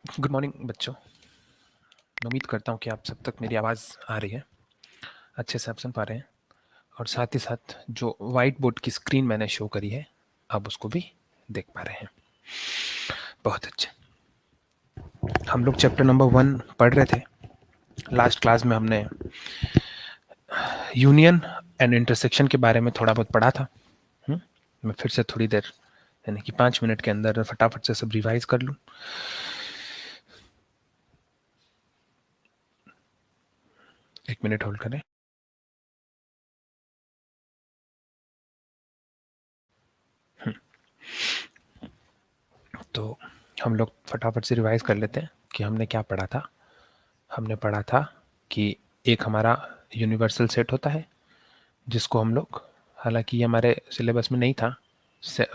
Good morning बच्चों। मैं उम्मीद करता हूँ कि आप सब तक मेरी आवाज़ आ रही है, अच्छे से आप सुन पा रहे हैं, और साथ ही साथ जो वाइट बोर्ड की स्क्रीन मैंने शो करी है आप उसको भी देख पा रहे हैं। बहुत अच्छे। हम लोग चैप्टर नंबर 1 पढ़ रहे थे। लास्ट क्लास में हमने यूनियन एंड इंटरसेक्शन के बारे में थोड़ा बहुत पढ़ा था। मैं फिर से थोड़ी देर यानी कि 5 मिनट के अंदर फटाफट से सब रिवाइज कर लूँ। एक मिनट होल्ड करें। तो हम लोग फटाफट से रिवाइज कर लेते हैं कि हमने क्या पढ़ा था। हमने पढ़ा था कि एक हमारा यूनिवर्सल सेट होता है जिसको हम लोग, हालांकि ये हमारे सिलेबस में नहीं था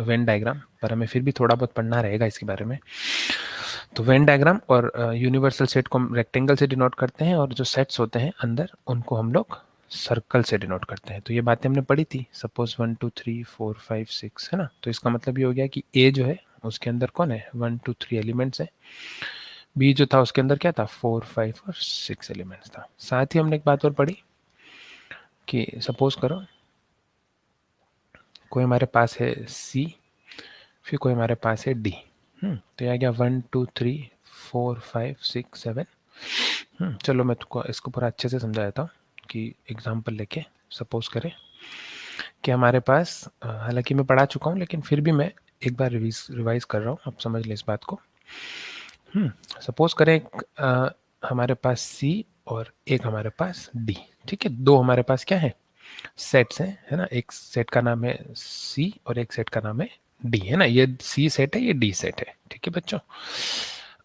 वेन डायग्राम, पर हमें फिर भी थोड़ा बहुत पढ़ना रहेगा इसके बारे में। तो वेन डायग्राम और यूनिवर्सल सेट को हम रेक्टेंगल से डिनोट करते हैं, और जो सेट्स होते हैं अंदर उनको हम लोग सर्कल से डिनोट करते हैं। तो ये बातें हमने पढ़ी थी। सपोज 1 2 3 4 5 6 है ना, तो इसका मतलब ये हो गया कि ए जो है उसके अंदर कौन है, 1 2 3 एलिमेंट्स है। बी जो था उसके अंदर क्या था, 4 5 और 6 एलिमेंट्स था। साथ ही हमने एक बात और पढ़ी कि सपोज करो कोई हमारे पास है सी, फिर कोई हमारे पास है डी। तो ये आ गया 1 2 3 4 5 6 7। चलो मैं तुमको इसको पूरा अच्छे से समझा देता हूँ कि एग्जाम्पल लेके सपोज करें कि हमारे पास, हालांकि मैं पढ़ा चुका हूँ लेकिन फिर भी मैं एक बार रिवाइज कर रहा हूँ, आप समझ लें इस बात को। सपोज करें हमारे पास सी और एक हमारे पास डी। ठीक है, दो हमारे पास क्या है, सेट्स हैं, है ना। एक सेट का नाम है सी और एक सेट का नाम है डी, है ना। ये सी सेट है, ये डी सेट है। ठीक है बच्चों,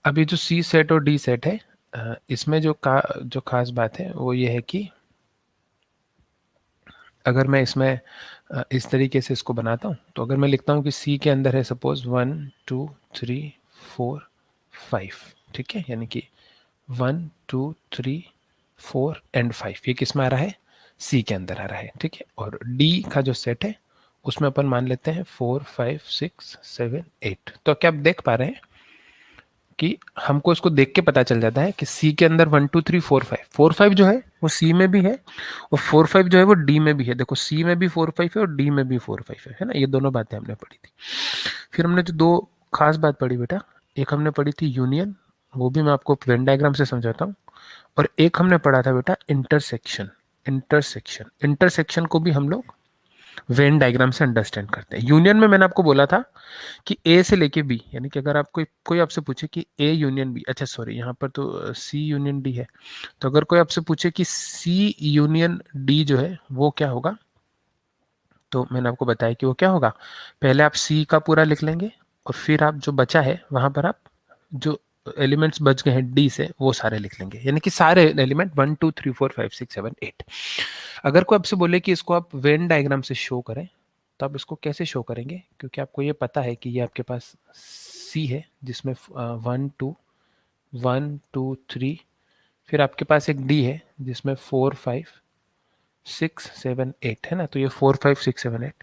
अब ये जो सी सेट और डी सेट है, इसमें जो खास बात है वो ये है कि अगर मैं इसमें इस तरीके से इसको बनाता हूँ, तो अगर मैं लिखता हूँ कि सी के अंदर है सपोज 1 2 3 4 5, ठीक है, यानी कि 1 2 3 4 एंड 5, ये किस में आ रहा है, सी के अंदर आ रहा है। ठीक है, और डी का जो सेट है उसमें अपन मान लेते हैं 4 5 6 7 8। तो क्या आप देख पा रहे हैं कि हमको इसको देख के पता चल जाता है कि सी के अंदर 1 2 3 4 5 जो है वो सी में भी है, और 4 5 जो है वो डी में भी है। देखो सी में भी 4 5 है और डी में भी 4 5 है ना। ये दोनों बातें हमने पढ़ी थी। फिर हमने जो दो खास बात पढ़ी बेटा, एक हमने पढ़ी थी यूनियन, वो भी मैं आपको वेन डायग्राम से समझाता हूँ, और एक हमने पढ़ा था बेटा इंटरसेक्शन। इंटरसेक्शन इंटरसेक्शन को भी हम लोग वेन डायग्राम से अंडरस्टैंड करते हैं। यूनियन में मैंने आपको बोला था कि ए से लेके बी, यानी कि अगर आप कोई आपसे पूछे कि ए यूनियन बी, अच्छा सॉरी यहाँ पर तो सी यूनियन डी है, तो अगर कोई आपसे पूछे कि सी यूनियन डी जो है वो क्या होगा, तो मैंने आपको बताया कि वो क्या होगा, पहले आप सी का पूरा लिख लेंगे और फिर आप जो बचा है वहां पर आप जो एलिमेंट्स बच गए हैं डी से वो सारे लिख लेंगे, यानी कि सारे एलिमेंट 1 2 3 4 5 6 7 8। अगर कोई आपसे बोले कि इसको आप वेन डायग्राम से शो करें, तो आप इसको कैसे शो करेंगे, क्योंकि आपको ये पता है कि ये आपके पास सी है जिसमें 1 2 फिर आपके पास एक डी है जिसमें 4 5 6 7 8 है ना। तो ये 4 5 6 7 8,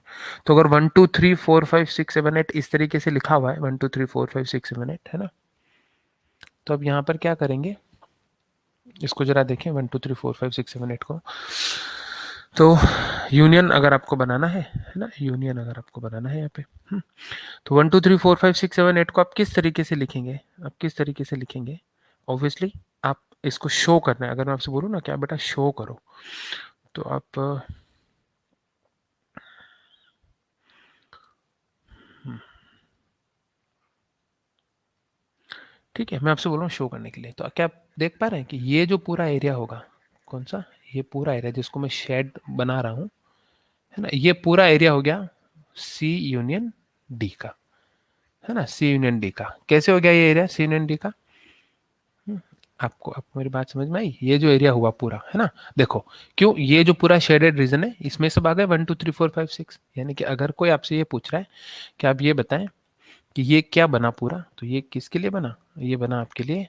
तो अगर 1 2 3 4 5 6 7 8 इस तरीके से लिखा हुआ है 1 2 3 4 5 6 7 8 है ना, तो अब यहाँ पर क्या करेंगे, इसको जरा देखें 1 2 3 4 5 6 7 8 को। तो यूनियन अगर आपको बनाना है ना, यूनियन अगर आपको बनाना है यहाँ पे, तो 1 2 3 4 5 6 7 8 को आप किस तरीके से लिखेंगे, आप किस तरीके से लिखेंगे, ऑब्वियसली आप इसको शो करना है। अगर मैं आपसे बोलूँ ना क्या बेटा शो करो, तो आप ठीक है, मैं आपसे बोल रहा हूँ शो करने के लिए। तो क्या आप देख पा रहे हैं कि ये जो पूरा एरिया होगा, कौन सा, ये पूरा एरिया जिसको मैं शेड बना रहा हूँ, है ना, ये पूरा एरिया हो गया सी यूनियन डी का, है ना। सी यूनियन डी का कैसे हो गया ये एरिया सी यूनियन डी का, आपको मेरी बात समझ में आई। ये जो एरिया हुआ पूरा, है ना, देखो क्यों, ये जो पूरा शेडेड रीजन है इसमें सब आ गए 1 2 3 4 5 6, यानी कि अगर कोई आपसे ये पूछ रहा है कि आप ये बताएं कि ये क्या बना पूरा, तो ये किसके लिए बना, ये बना आपके लिए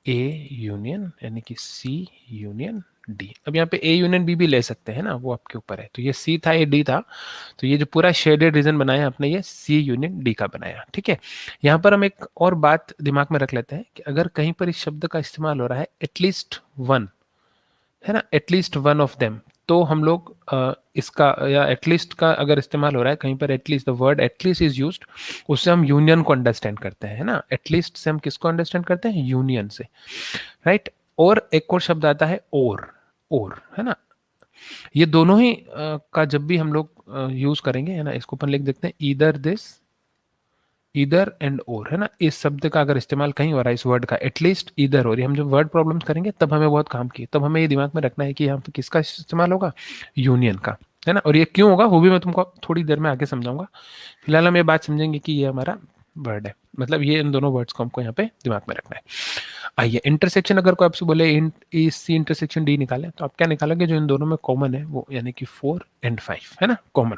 ए यूनियन यानी कि सी यूनियन डी। अब यहाँ पे ए यूनियन बी भी ले सकते हैं ना, वो आपके ऊपर है। तो ये सी था, ये डी था, तो ये जो पूरा शेडेड रीजन बनाया आपने, ये सी यूनियन डी का बनाया। ठीक है, यहाँ पर हम एक और बात दिमाग में रख लेते हैं कि अगर कहीं पर इस शब्द का इस्तेमाल हो रहा है एटलीस्ट वन, है ना, एटलीस्ट वन ऑफ देम, तो हम लोग इसका या एटलीस्ट का अगर इस्तेमाल हो रहा है कहीं पर, at least the word at least is used, उससे हम यूनियन को अंडरस्टैंड करते हैं, है ना। एटलीस्ट से हम किसको अंडरस्टैंड करते हैं? यूनियन से, राइट। और एक और शब्द आता है और, है ना। ये दोनों ही का जब भी हम लोग यूज करेंगे, है ना, इसको अपन लिख देते हैं ईदर दिस, ईदर एंड और, है ना। इस शब्द का अगर इस्तेमाल कहीं हो रहा है, इस वर्ड का एटलीस्ट, ईदर और, हम जब वर्ड प्रॉब्लम्स करेंगे तब हमें बहुत काम की, तब हमें ये दिमाग में रखना है कि यहाँ पे किसका इस्तेमाल होगा? यूनियन का, है ना। और ये क्यों होगा वो भी मैं तुमको थोड़ी देर में आगे समझाऊंगा। फिलहाल हम ये बात समझेंगे कि ये हमारा वर्ड है, मतलब ये इन दोनों वर्ड्स को हमको यहाँ पे दिमाग में रखना है। आइए, इंटरसेक्शन अगर कोई आपसे बोले सी इंटरसेक्शन डी निकालें, तो आप क्या निकालोगे? जो इन दोनों में कॉमन है वो, यानी कि 4 and 5, है ना, कॉमन।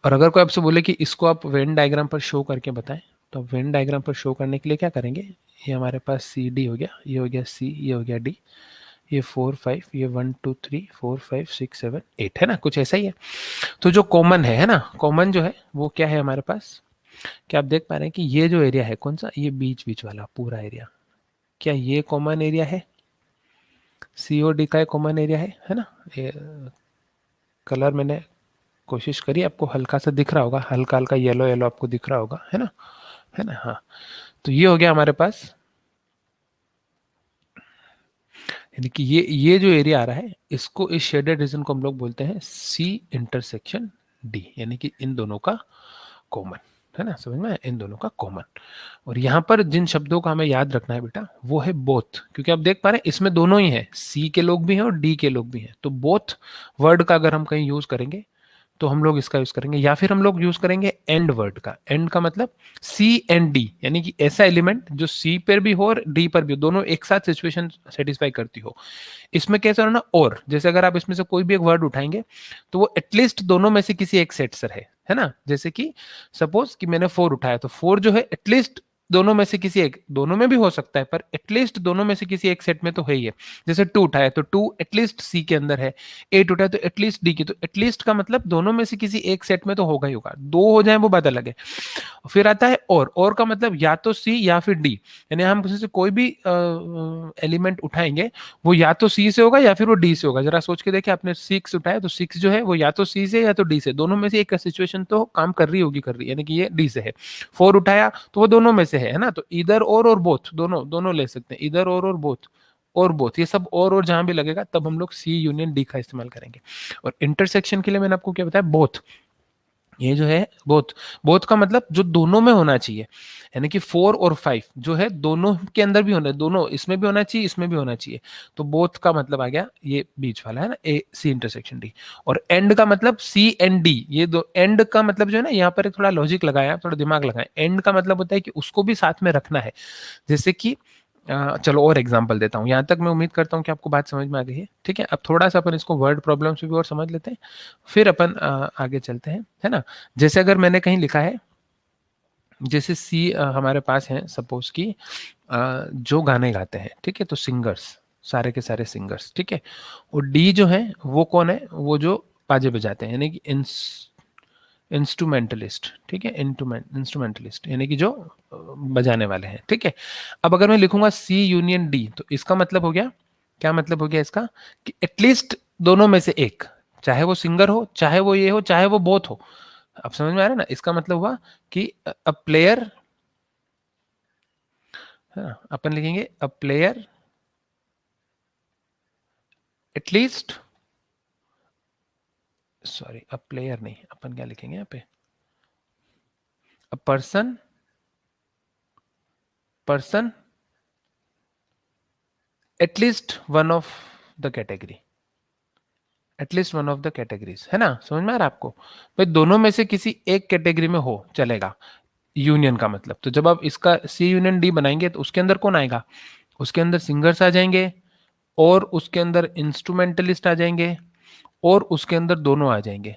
और अगर कोई आपसे बोले कि इसको आप वेन डायग्राम पर शो करके बताएं, तो वेन डायग्राम पर शो करने के लिए क्या करेंगे? ये हमारे पास सी डी हो गया, ये हो गया सी, ये हो गया डी, ये 4 5, ये 1 2 3 4 5 6 7 8, है ना, कुछ ऐसा ही है। तो जो कॉमन है ना, कॉमन जो है वो क्या है हमारे पास? क्या आप देख पा रहे हैं कि ये जो एरिया है कौन सा? ये बीच बीच वाला पूरा एरिया, क्या ये कॉमन एरिया है? सी और डी का कॉमन एरिया है ना। ये कलर मैंने कोशिश करी, आपको हल्का सा दिख रहा होगा, हल्का हल्का येलो येलो आपको दिख रहा होगा, है ना, है ना। हाँ, तो ये हो गया हमारे पास, यानी कि ये जो एरिया आ रहा है, इसको, इस शेडेड रीजन को हम लोग बोलते हैं सी इंटरसेक्शन डी, यानी कि इन दोनों का कॉमन, है ना, समझ में आया? इन दोनों का कॉमन। और यहाँ पर जिन शब्दों का हमें याद रखना है बेटा, वो है बोथ, क्योंकि आप देख पा रहे हैं इसमें दोनों ही है, सी के लोग भी हैं और डी के लोग भी हैं। तो बोथ वर्ड का अगर हम कहीं यूज करेंगे तो हम लोग इसका यूज करेंगे, या फिर हम लोग यूज करेंगे एंड वर्ड का। एंड का मतलब सी एंड डी, यानी कि ऐसा एलिमेंट जो सी पर भी हो और डी पर भी हो, दोनों एक साथ सिचुएशन सेटिस्फाई करती हो। इसमें कैसा होना, और जैसे अगर आप इसमें से कोई भी एक वर्ड उठाएंगे तो वो एटलीस्ट दोनों में से किसी एक सेट से है ना। जैसे कि सपोज कि मैंने 4 उठाया, तो 4 जो है एटलीस्ट दोनों में से किसी एक, दोनों में भी हो सकता है पर एटलीस्ट दोनों में से किसी एक सेट में तो है ही है। जैसे 2 उठाया तो 2 एटलीस्ट सी के अंदर है, 8 उठाया तो एटलीस्ट डी की। तो एटलीस्ट का मतलब दोनों में से किसी एक सेट में तो होगा ही होगा, दो हो जाए वो बात अलग है। फिर आता है और का मतलब या तो सी या फिर डी, यानी हम किसी से कोई भी एलिमेंट उठाएंगे वो या तो सी से होगा या फिर वो डी से होगा। जरा सोच के देखिए, आपने 6 उठाया तो 6 जो है वो या तो सी से या तो डी से, दोनों में से एक सिचुएशन तो काम कर रही होगी, कर रही है, यानी कि ये डी से है। 4 उठाया तो वो दोनों में से है ना, तो इधर और बोथ, दोनों दोनों ले सकते हैं, इधर और बोथ, और बोथ, ये सब और जहां भी लगेगा तब हम लोग सी यूनियन डी का इस्तेमाल करेंगे। और इंटरसेक्शन के लिए मैंने आपको क्या बताया, बोथ। ये जो है बोथ, बोथ का मतलब जो दोनों में होना चाहिए, यानी कि 4 और 5 जो है दोनों के अंदर भी होना है, दोनों इसमें भी होना चाहिए, इसमें भी होना चाहिए। तो बोथ का मतलब आ गया ये बीच वाला, है ना, ए सी इंटरसेक्शन डी। और एंड का मतलब सी एंड डी, ये दो। एंड का मतलब जो है ना, यहाँ पर एक थोड़ा लॉजिक लगाया, थोड़ा दिमाग लगाया। एंड का मतलब होता है कि उसको भी साथ में रखना है। जैसे कि चलो और एग्जांपल देता हूँ, यहाँ तक मैं उम्मीद करता हूँ कि आपको बात समझ में आ गई है। ठीक है, अब थोड़ा सा अपन इसको वर्ड प्रॉब्लम्स भी और समझ लेते हैं, फिर अपन आगे चलते हैं, है ना। जैसे अगर मैंने कहीं लिखा है, जैसे सी हमारे पास है, सपोज कि जो गाने गाते हैं, ठीक है, तो सिंगर्स, सारे के सारे सिंगर्स, ठीक है। और डी जो है वो कौन है? वो जो बाजे बजाते हैं, यानी कि इंस्ट्रूमेंटलिस्ट, ठीक है, इंस्ट्रूमेंटलिस्ट, यानी कि जो बजाने वाले हैं, ठीक है। अब अगर मैं लिखूंगा सी यूनियन डी, तो इसका मतलब हो गया, क्या मतलब हो गया इसका? कि एटलीस्ट दोनों में से एक, चाहे वो सिंगर हो, चाहे वो ये हो, चाहे वो बोथ हो। अब समझ में आ रहा है ना? इसका मतलब हुआ कि अ प्लेयर, अपन लिखेंगे a player at least, sorry a player नहीं, अपन क्या लिखेंगे यहाँ पे, a person at least one of the category, at least one of the categories, है ना। समझ में आ रहा है आपको? भाई दोनों में से किसी एक कैटेगरी में हो चलेगा, यूनियन का मतलब। तो जब आप इसका सी यूनियन डी बनाएंगे तो उसके अंदर कौन आएगा? उसके अंदर सिंगर्स आ जाएंगे, और उसके अंदर इंस्ट्रूमेंटलिस्ट आ जाएंगे, और उसके अंदर दोनों आ जाएंगे,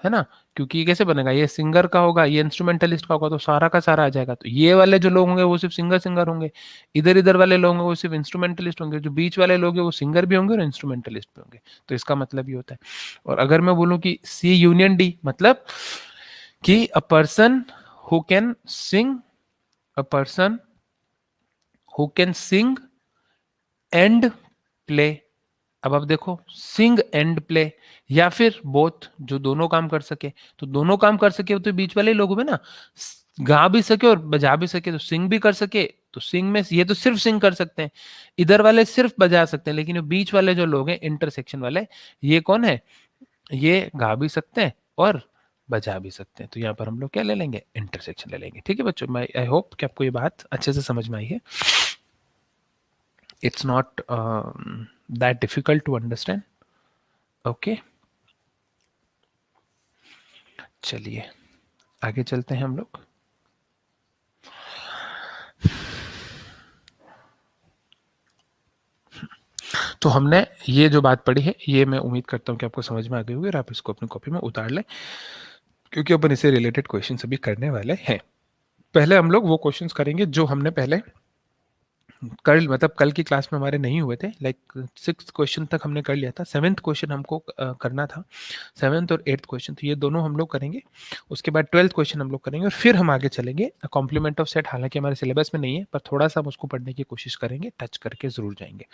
है ना, क्योंकि ये कैसे बनेगा, ये सिंगर का होगा, ये इंस्ट्रूमेंटलिस्ट का होगा, तो सारा का सारा आ जाएगा। तो ये वाले जो लोग होंगे वो सिर्फ सिंगर सिंगर होंगे, इधर इधर वाले लोग होंगे वो सिर्फ इंस्ट्रूमेंटलिस्ट होंगे, जो बीच वाले लोग हैं वो सिंगर भी होंगे और इंस्ट्रूमेंटलिस्ट भी होंगे। तो इसका मतलब ये होता है। और अगर मैं बोलूँ कि सी यूनियन डी, मतलब कि a person who can sing, a person who can sing and play. अब आप देखो, सिंग एंड प्ले या फिर बोथ, जो दोनों काम कर सके। तो दोनों काम कर सके तो बीच वाले लोग में ना, गा भी सके और बजा भी सके, तो सिंग भी कर सके। तो सिंग में ये तो सिर्फ सिंग कर सकते हैं, इधर वाले सिर्फ बजा सकते हैं, लेकिन ये बीच वाले जो लोग हैं इंटरसेक्शन वाले, ये कौन है, ये गा भी सकते हैं और बजा भी सकते हैं। तो यहाँ पर हम लोग क्या ले लेंगे, इंटरसेक्शन ले लेंगे। ठीक है बच्चों, मैं आई होप कि आपको ये बात अच्छे से समझ में आई है। It's not that difficult to understand. Okay, चलिए आगे चलते हैं हम लोग। तो हमने ये जो बात पढ़ी है, ये मैं उम्मीद करता हूँ कि आपको समझ में आ गई होगी और आप इसको अपनी कॉपी में उतार लें, क्योंकि अपन इसे रिलेटेड क्वेश्चन अभी करने वाले हैं। पहले हम लोग वो क्वेश्चंस करेंगे जो हमने पहले कल, मतलब कल की क्लास में हमारे नहीं हुए थे। लाइक 6th क्वेश्चन तक हमने कर लिया था, 7th क्वेश्चन हमको करना था, 7th और 8th क्वेश्चन, तो ये दोनों हम लोग करेंगे। उसके बाद 12th क्वेश्चन हम लोग करेंगे और फिर हम आगे चलेंगे कॉम्प्लीमेंट ऑफ सेट। हालांकि हमारे सिलेबस में नहीं है, पर थोड़ा सा हम उसको पढ़ने की कोशिश करेंगे, टच करके जरूर जाएंगे।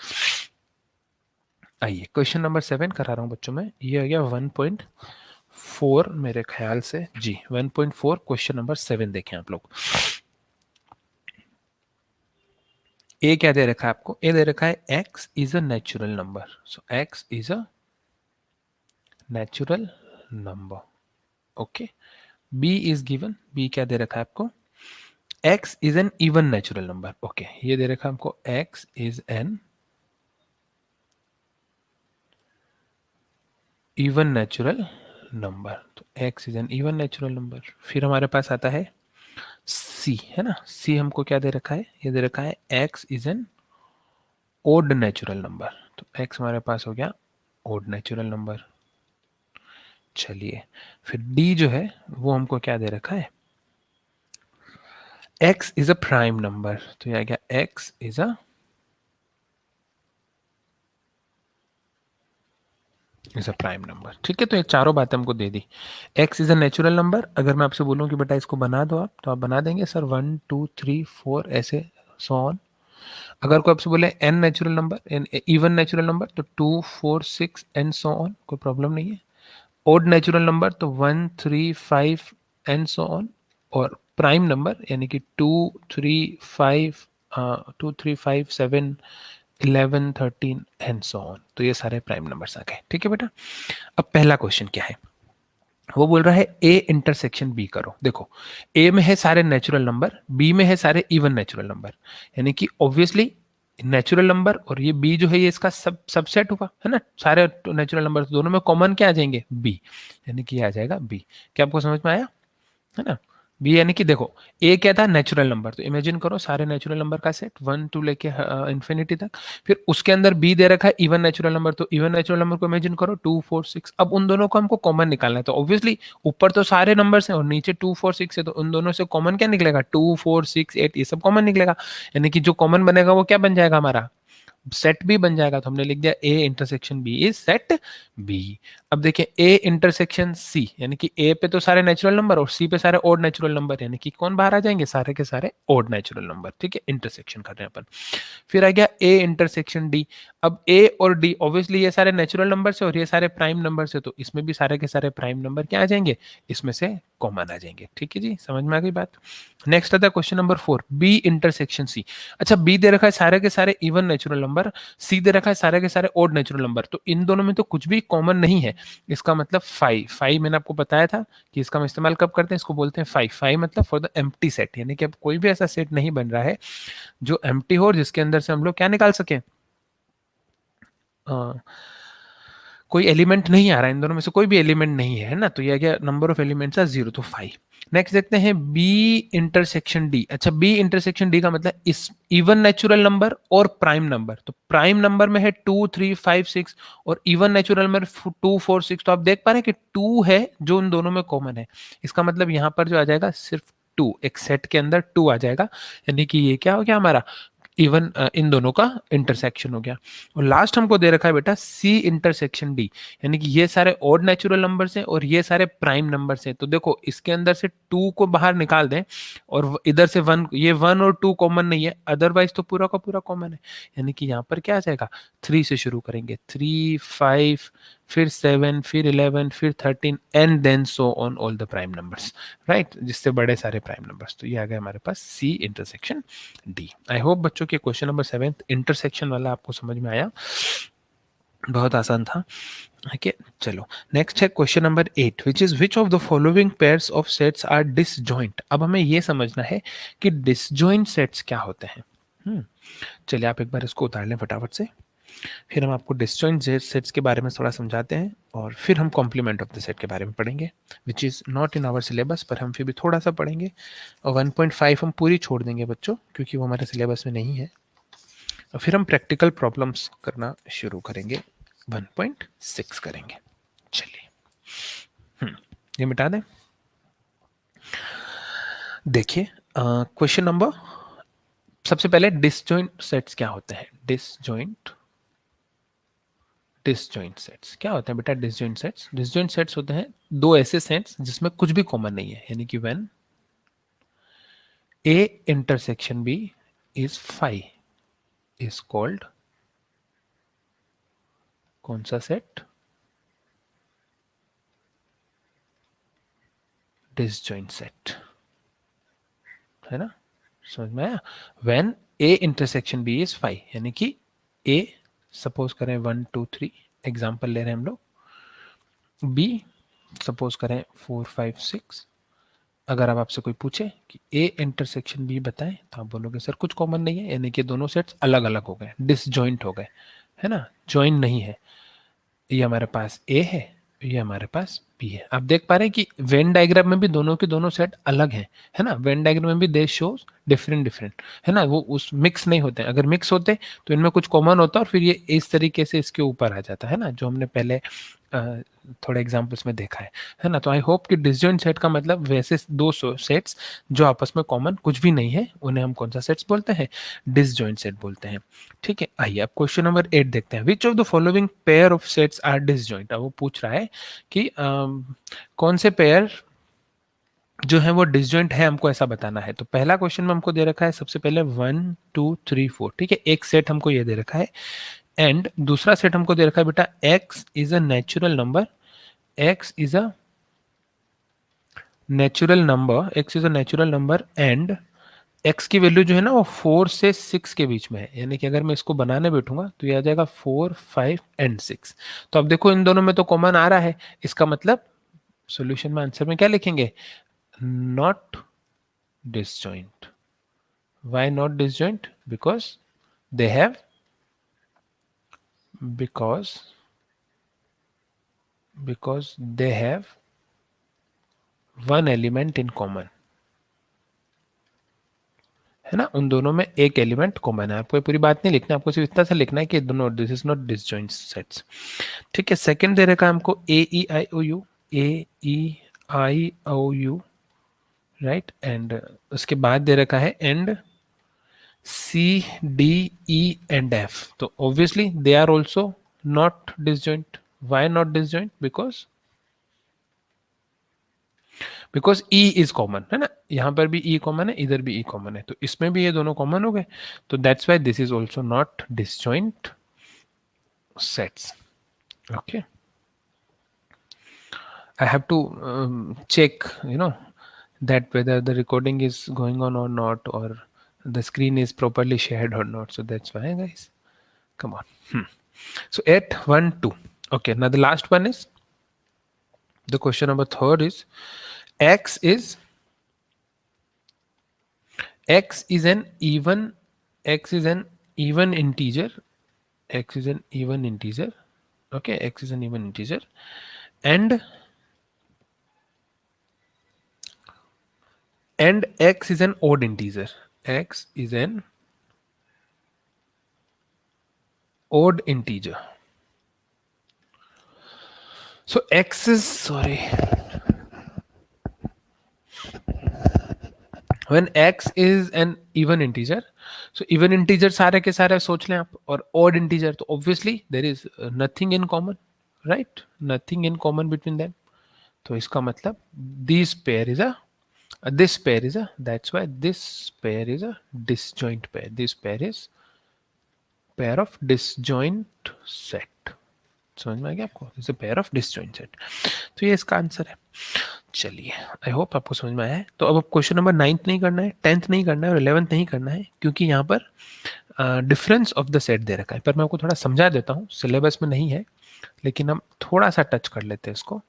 आइए क्वेश्चन नंबर 7 करा रहा हूँ बच्चों में, ये आ गया 1.4 मेरे ख्याल से जी, 1.4 क्वेश्चन नंबर 7 देखें आप लोग। ए क्या दे रखा है आपको, ए दे रखा है x is a natural number, so x is a natural number. Okay, b is given, b क्या दे रखा है आपको, x is N even natural number. Okay, ये दे रखा है हमको x is N even natural number, तो x is N even natural number. फिर हमारे पास आता है c, है ना, c हमको क्या दे रखा है, ये दे रखा है x is an odd natural number, तो x हमारे पास हो गया ओड नेचुरल नंबर। चलिए, फिर d जो है वो हमको क्या दे रखा है, x is a prime number, तो ये आ गया x is a prime number. ठीक है, तो ये चारों बातें हमको दे दी। x is a natural number, अगर मैं आपसे बोलूं कि बेटा इसको बना दो आप, तो आप बना देंगे सर, 1 2 3 4 ऐसे, सो ऑन। अगर कोई आपसे बोले n natural number, an even natural number, तो 2 4 6 एंड सो ऑन, कोई प्रॉब्लम नहीं है। ओड नेचुरल नंबर तो 1 3 5 एंड सो ऑन। और प्राइम नंबर यानी कि 2 3 5 2 3 5 7 11 13 एंड सो ऑन, तो ये सारे प्राइम नंबर्स आ गए। ठीक है बेटा, अब पहला क्वेश्चन क्या है, वो बोल रहा है ए इंटरसेक्शन बी करो। देखो, ए में है सारे नेचुरल नंबर, बी में है सारे इवन नेचुरल नंबर, यानी कि ऑब्वियसली नेचुरल नंबर और ये बी जो है ये इसका सबसेट होगा, है ना, सारे नेचुरल नंबर दोनों में कॉमन क्या आ जाएंगे, बी, यानी कि आ जाएगा बी। क्या आपको समझ में आया, है ना। बी यानी कि देखो, ए क्या था, नेचुरल नंबर, तो इमेजिन करो सारे नेचुरल नंबर का सेट 1 2 लेके इन्फिनिटी तक। फिर उसके अंदर बी दे रखा है इवन नेचुरल नंबर, तो इवन नेचुरल नंबर को इमेजिन करो 2 4 6। अब उन दोनों को हमको कॉमन निकालना है, तो ऑब्वियसली ऊपर तो सारे नंबर्स हैं और नीचे 2 4 6 है, तो उन दोनों से कॉमन क्या निकलेगा, 2 4 6 8, ये सब कॉमन निकलेगा। यानी कि जो कॉमन बनेगा वो क्या बन जाएगा, हमारा सेट बी बन जाएगा। तो हमने लिख दिया A intersection B is set B. अब देखिए ए इंटरसेक्शन सी, यानी कि ए पे तो सारे नेचुरल नंबर और सी पे सारे ओड नेचुरल नंबर, यानी कि कौन बाहर आ जाएंगे, सारे के सारे ओड नेचुरल नंबर। ठीक है, इंटरसेक्शन कर रहे हैं अपन। फिर आ गया ए इंटरसेक्शन डी। अब ए और डी ऑब्वियसली ये सारे नेचुरल नंबर से और ये सारे प्राइम नंबर से, तो इसमें भी सारे के सारे प्राइम नंबर क्या आ जाएंगे, इसमें से कॉमन आ जाएंगे। ठीक है जी, समझ में आ गई बात। नेक्स्ट आता है question number 4, B intersection C. अच्छा, बी दे रखा है सारे के सारे इवन नेचुरल नंबर, सी दे रखा है सारे के सारे ओड नेचुरल नंबर, तो इन दोनों में तो कुछ भी कॉमन नहीं है। इसका मतलब फाइव, फाइव मैंने आपको बताया था कि इसका हम इस्तेमाल कब करते हैं, इसको बोलते हैं फाइव। फाइव मतलब फॉर द एम्प्टी सेट, यानी कि अब कोई भी ऐसा सेट नहीं बन रहा है जो एम्प्टी हो और जिसके अंदर से हम लोग क्या निकाल सके, कोई एलिमेंट नहीं आ रहा है, इन दोनों में से कोई भी एलिमेंट नहीं है ना, तो ये क्या, नंबर ऑफ एलिमेंट्स आर 0, तो 5। नेक्स्ट देखते हैं बी इंटरसेक्शन डी। अच्छा, बी इंटरसेक्शन डी का मतलब इस इवन नेचुरल नंबर और प्राइम नंबर। तो प्राइम नंबर में है 2 3 5 6 और इवन नेचुरल नंबर 2 4 6। तो आप देख पा रहे हैं कि 2 है जो उन दोनों में कॉमन है। इसका मतलब यहां पर जो आ जाएगा सिर्फ 2, एक सेट के अंदर 2 आ जाएगा, यानी कि ये क्या हो गया हमारा, इवन इन दोनों का इंटरसेक्शन हो गया। और लास्ट हमको दे रखा है बेटा सी इंटरसेक्शन डी, यानी कि ये सारे ऑड नेचुरल नंबर्स हैं और ये सारे प्राइम नंबर्स हैं। तो देखो इसके अंदर से 2 को बाहर निकाल दें और इधर से 1, ये 1 और 2 कॉमन नहीं है, अदरवाइज तो पूरा का पूरा कॉमन है। यानी कि यहाँ पर क्या आ जाएगा, 3 से शुरू करेंगे, 3 5 फिर 7 फिर 11 फिर 13 and then so on all the prime numbers, right, जिससे बड़े सारे प्राइम नंबर्स। तो ये आ गया हमारे पास C intersection D. I hope बच्चों के क्वेश्चन नंबर 7 इंटरसेक्शन वाला आपको समझ में आया, बहुत आसान था। ओके, चलो नेक्स्ट है question number 8, which is which of the following pairs of sets are disjoint. अब हमें ये समझना है कि डिसजॉइंट सेट्स क्या होते हैं। चलिए आप एक बार इसको उतार लें फटाफट से, फिर हम आपको डिसजॉइंट सेट्स के बारे में थोड़ा समझाते हैं और फिर हम कॉम्प्लीमेंट ऑफ द सेट के बारे में पढ़ेंगे, which is not in our syllabus, पर हम फिर भी थोड़ा सा पढ़ेंगे। और 1.5 हम पूरी छोड़ देंगे बच्चों, क्योंकि वो हमारे सिलेबस में नहीं है। और फिर हम प्रैक्टिकल प्रॉब्लम्स करना शुरू करेंगे, 1.6 करेंगे। चलिए ये मिटा दें। देखिए क्वेश्चन नंबर, सबसे पहले डिसजॉइंट सेट्स क्या होते हैं। डिसजॉइंट सेट्स क्या होते हैं बेटा। डिसजॉइंट सेट्स होते हैं दो ऐसे सेट्स जिसमें कुछ भी कॉमन नहीं है, यानी कि when A intersection B is 5 is called कौन सा सेट, डिसजॉइंट सेट, है ना, समझ में आया। When A intersection B is 5, यानी कि ए सपोज करें 1 2 3, एग्जांपल ले रहे हैं हम लोग, बी सपोज करें 4 5 6। अगर अब आपसे कोई पूछे कि ए इंटरसेक्शन बी बताएं, तो आप बोलोगे सर कुछ कॉमन नहीं है, यानी कि दोनों सेट्स अलग अलग हो गए, डिसजॉइंट हो गए, है ना, ज्वाइन नहीं है। ये हमारे पास ए है, ये हमारे पास बी है। आप देख पा रहे हैं कि वेन डायग्राम में भी दोनों के दोनों सेट अलग हैं, है ना। वेन डायग्राम में भी दे शोज डिफरेंट, है ना, वो उस मिक्स नहीं होते। अगर मिक्स होते तो इनमें कुछ कॉमन होता और फिर ये इस तरीके से इसके ऊपर आ जाता, है ना, जो हमने पहले थोड़े एग्जांपल्स में देखा है ना। तो आई होप कि डिसजॉइंट सेट का मतलब वैसे दो सेट्स जो आपस में कॉमन कुछ भी नहीं है, उन्हें हम कौन सा सेट्स बोलते हैं, डिसजॉइंट सेट बोलते हैं। ठीक है, आइए अब क्वेश्चन नंबर 8 देखते हैं। Which of the following pair of sets are disjoint. अब वो पूछ रहा है कि कौन से पेयर जो है वो डिसजॉइंट है, हमको ऐसा बताना है। तो पहला क्वेश्चन में हमको दे रखा है सबसे पहले 1 2 3 4, ठीक है, एक सेट हमको ये दे रखा है। एंड दूसरा सेट हमको दे रखा है बेटा x is a natural number, x is a natural number, x is a natural number and x की वैल्यू जो है ना वो 4 से 6 के बीच में है, यानी कि अगर मैं इसको बनाने बैठूंगा तो ये आ जाएगा 4 5 एंड 6। तो अब देखो इन दोनों में तो कॉमन आ रहा है, इसका मतलब सॉल्यूशन में आंसर में क्या लिखेंगे, not disjoint. Why not disjoint? Because they have one element in common, है ना। उन दोनों में एक एलिमेंट कॉमन है। आपको पूरी बात नहीं लिखना, आपको सिर्फ इतना सा लिखना है कि दोनों this is not disjoint sets. ठीक है, सेकंड दे रखा है हमको ए E I O you, right, and उसके बाद दे रखा है and C, D, E and F. So obviously they are also not disjoint. Why not disjoint? Because E is common, है ना, यहाँ पर भी E common है, इधर भी E common है, तो इसमें भी ये दोनों common हो गए। तो that's why this is also not disjoint sets. Okay. I have to check, that whether the recording is going on or not, or the screen is properly shared or not. So that's why, guys. Come on. So 8 1 2. Okay, now the last one is the question number third is x is an even integer. X is an even integer, Okay, x is an even integer, and x is an odd integer. X is an odd integer. So x is, sorry, when x is an even integer, so even integer सारे के सारे सोच लें आप, और odd integer तो obviously there is nothing in common, right? Nothing in common between them. तो इसका मतलब this pair is a that's why this pair is a disjoint pair. This pair is pair of disjoint set. समझ में आ गया आपको? It's a pair of disjoint set. तो ये इसका आंसर है. चलिए, आई होप आपको समझ में आया है. तो अब क्वेश्चन नंबर 9th नहीं करना है, 10th नहीं करना है और 11th नहीं करना है, क्योंकि यहाँ पर डिफरेंस ऑफ द सेट दे रखा है. पर मैं आपको थोड़ा समझा देता हूँ, सिलेबस में नहीं है लेकिन हम थोड़ा सा टच कर लेते हैं इसको.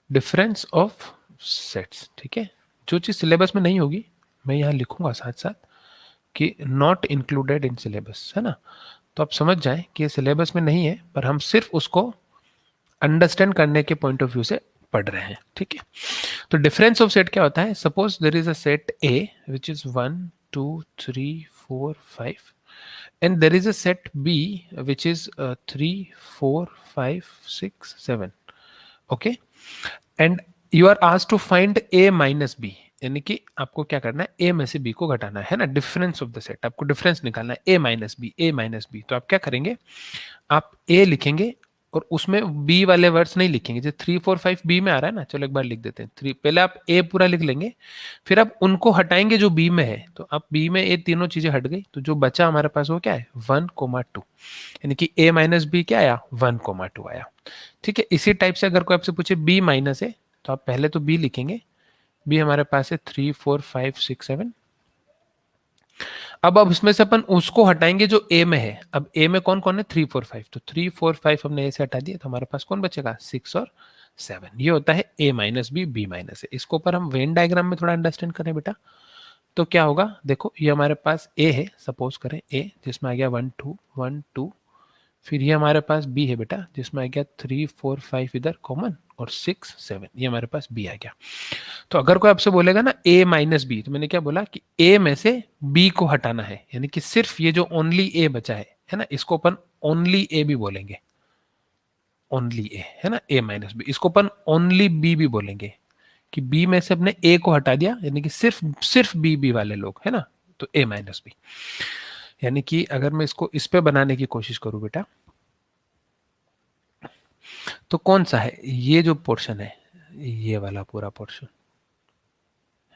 डिफरेंस ऑफ सेट्स, ठीक है. जो चीज़ सिलेबस में नहीं होगी मैं यहाँ लिखूंगा साथ साथ कि नॉट इंक्लूडेड इन सिलेबस, है ना. तो आप समझ जाएं कि ये सिलेबस में नहीं है, पर हम सिर्फ उसको अंडरस्टैंड करने के पॉइंट ऑफ व्यू से पढ़ रहे हैं, ठीक है. तो डिफरेंस ऑफ सेट क्या होता है? Suppose there is a set A which is 1 2 3 4 5 and there is a set B which is 3 4 5 6 7. okay, and you are asked to find A minus B, यानी कि आपको क्या करना है? ए में से बी को घटाना है ना. डिफरेंस ऑफ द सेट, आपको डिफरेंस निकालना है ए माइनस बी, ए माइनस बी. तो आप क्या करेंगे? आप ए लिखेंगे और उसमें बी वाले वर्ड्स नहीं लिखेंगे. जो 3 4 5 बी में आ रहा है ना, चलो एक बार लिख देते हैं. 3 पहले आप ए पूरा लिख लेंगे, फिर आप उनको हटाएंगे जो बी में है. तो आप बी में ए तीनों चीजें हट गई, तो जो बचा हमारे पास वो क्या है? 1,2. यानी कि ए माइनस बी क्या आया? 1,2 आया. ठीक है. इसी टाइप से अगर कोई आपसे पूछे बी माइनस है, तो आप पहले तो बी लिखेंगे. बी हमारे पास है 3 4 5 6 7. अब उसमें से अपन उसको हटाएंगे जो ए में है. अब ए में कौन कौन है? 3 4 5. तो 3 4 5 हमने ए से हटा दिया, तो हमारे पास कौन बचेगा? 6 और 7. ये होता है ए माइनस बी, बी माइनस ए. इसको ऊपर हम वेन डायग्राम में थोड़ा अंडरस्टैंड करें बेटा, तो क्या होगा? देखो, ये हमारे पास ए है, सपोज करें ए, जिसमें आ गया 1 2 1 2. फिर ये हमारे पास बी है बेटा, जिसमें आ गया 3 4 5 इधर कॉमन, और 6 7. ये हमारे पास बी आ गया. तो अगर कोई आपसे बोलेगा ना ए माइनस बी, तो मैंने क्या बोला कि ए में से बी को हटाना है, यानी कि सिर्फ ये जो ओनली ए बचा है ना, इसको अपन ओनली ए भी बोलेंगे. ओनली ए है ना, ए माइनस बी. इसको अपन ओनली बी भी बोलेंगे कि बी में से अपने ए को हटा दिया, यानी कि सिर्फ बी बी वाले लोग, है ना. तो ए माइनस बी. यानी कि अगर मैं इसको इस पे बनाने की कोशिश करूं बेटा, तो कौन सा है? ये जो पोर्शन है, ये वाला पूरा पोर्शन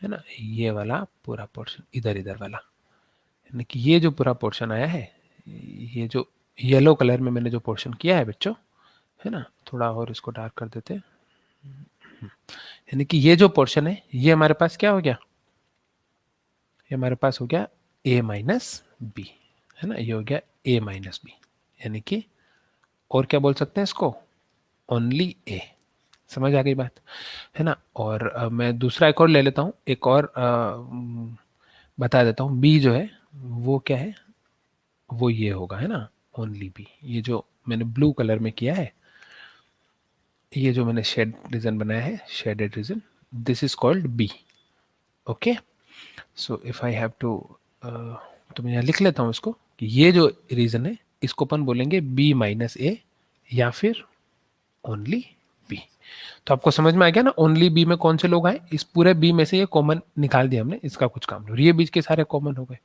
है ना, ये वाला पूरा पोर्शन, इधर इधर वाला, यानी कि ये जो पूरा पोर्शन आया है, ये जो येलो कलर में मैंने जो पोर्शन किया है बच्चों, है ना, थोड़ा और इसको डार्क कर देते हैं. यानी कि ये जो पोर्शन है, ये हमारे पास क्या हो गया? ये हमारे पास हो गया ए माइनस बी, है ना. ये हो गया ए माइनस बी, यानी कि और क्या बोल सकते हैं इसको? ओनली ए. समझ आ गई बात, है ना. और मैं दूसरा एक और ले लेता हूँ, एक और बता देता हूँ. बी जो है वो क्या है? वो ये होगा, है ना, ओनली बी. ये जो मैंने ब्लू कलर में किया है, ये जो मैंने शेड रीजन बनाया है, shaded region, this is called B. Okay. So if I have to, तो मैं यहाँ लिख लेता हूँ इसको कि ये जो रीजन है, इसको अपन बोलेंगे बी माइनस ए या फिर ओनली बी. तो आपको समझ में आ गया ना, ओनली बी में कौन से लोग आए? इस पूरे बी में से ये कॉमन निकाल दिया हमने, इसका कुछ काम नहीं. ये बीच के सारे कॉमन हो गए,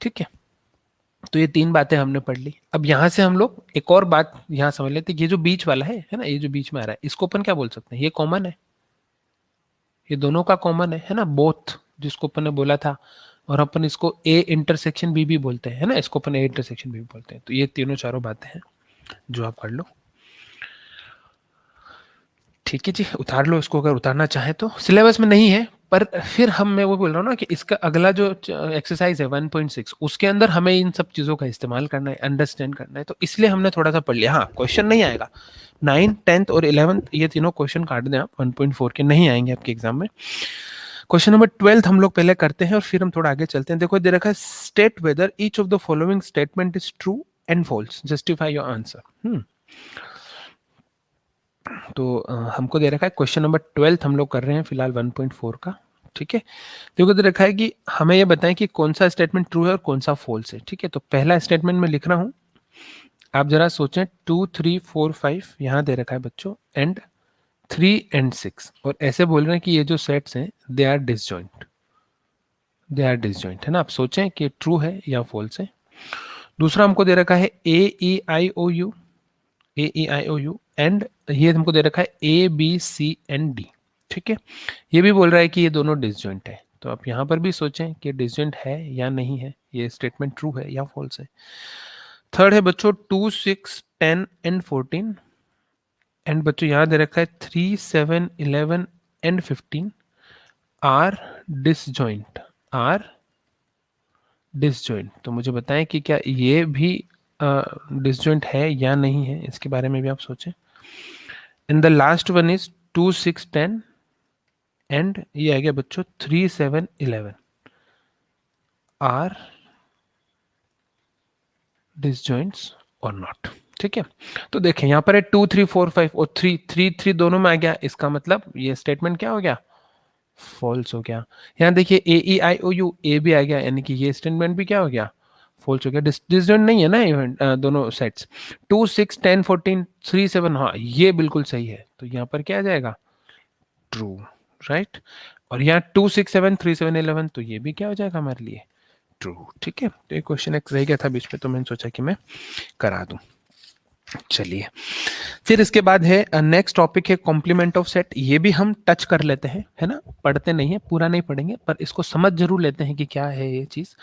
ठीक है. तो ये 3 बातें हमने पढ़ ली. अब यहां से हम लोग एक और बात यहां समझ लेते, ये जो बीच वाला है ना, ये जो बीच में आ रहा है, इसको अपन क्या बोल सकते हैं? ये कॉमन है, ये दोनों का कॉमन है ना, बोथ, जिसको अपन ने बोला था. और अपन इसको ए इंटरसेक्शन बी भी बोलते हैं, है ना. इसको अपन ए इंटरसेक्शन बी भी बोलते हैं. तो ये तीनों चारों बातें हैं जो आप कर लो. ठीक है जी, उतार लो इसको अगर उतारना चाहे तो. सिलेबस में नहीं है, पर फिर मैं वो बोल रहा हूँ ना कि इसका अगला जो एक्सरसाइज है 1.6, उसके अंदर हमें इन सब चीज़ों का इस्तेमाल करना है, अंडरस्टैंड करना है. तो इसलिए हमने थोड़ा सा पढ़ लिया. हाँ, क्वेश्चन नहीं आएगा 9th 10th और 11th, ये तीनों क्वेश्चन काट दें आप. 1.4 के नहीं आएंगे आपके एग्जाम में. क्वेश्चन नंबर 12 हम लोग पहले करते हैं और फिर हम थोड़ा आगे चलते हैं. देखो दे रखा है, state whether each of the following statement is true and false, justify your answer. तो हमको दे रखा है क्वेश्चन नंबर 12 हम लोग कर रहे हैं फिलहाल 1.4 का, ठीक है। देखो दे रखा है कि हमें ये बताएं कि कौन सा स्टेटमेंट ट्रू है और कौन सा फॉल्स है, ठीक है। तो पहला स्टेटमेंट मैं लिख रहा हूँ, आप जरा सोचें, 2 3 4 5 यहाँ दे रखा है बच्चों, एंड 3 एंड 6, और ऐसे बोल रहे हैं कि ये जो सेट्स हैं they are disjoint, they are disjoint, है ना। आप सोचें कि ट्रू है या फॉल्स है। दूसरा हमको दे रखा है A E I O U, A E I O U, and ये हमको दे रखा है A B C and D, ठीक है। ये भी बोल रहा है कि ये दोनों डिसजॉइंट है। तो आप यहाँ पर भी सोचें कि डिसजॉइंट है या नहीं है, ये स्टेटमेंट ट्रू है या फॉल्स है। थर्ड है बच्चों 2 6 10 एंड 14, एंड बच्चों यहाँ दे रखा है 3 7 11 and 15 are disjoint, are disjoint. तो मुझे बताएं कि क्या ये भी डिसजॉइंट है या नहीं है, इसके बारे में भी आप सोचें। And the last one is 2 6 10, and ये आ गया बच्चों 3 7 11 आर डिसजॉइंट्स और नॉट, ठीक है। तो देखें यहाँ पर है 2 3 4 5 और 3 3 3 दोनों में आ गया, इसका मतलब ये स्टेटमेंट क्या हो गया, फॉल्स हो गया। यहाँ देखिए ए ई आई ओ यू, ए भी आ गया, यानी कि ये स्टेटमेंट भी क्या हो गया, फॉल्स हो गया। डिसजॉइंट नहीं है ना इवेंट, दोनों सेट्स 2 6 10 14 3 7, हाँ ये बिल्कुल सही है। तो यहाँ पर क्या आ जाएगा, ट्रू, राइट। और यहाँ 2 6 7 3 7 11, तो ये भी क्या हो जाएगा हमारे लिए, ट्रू, ठीक है। तो ये क्वेश्चन एक रह गया था बीच में, तो मैंने सोचा कि मैं करा दूं। चलिए, फिर इसके बाद है नेक्स्ट टॉपिक है कॉम्प्लीमेंट ऑफ सेट। ये भी हम टच कर लेते हैं, है ना, पढ़ते नहीं है, पूरा नहीं पढ़ेंगे, पर इसको समझ जरूर लेते हैं कि क्या है ये चीज,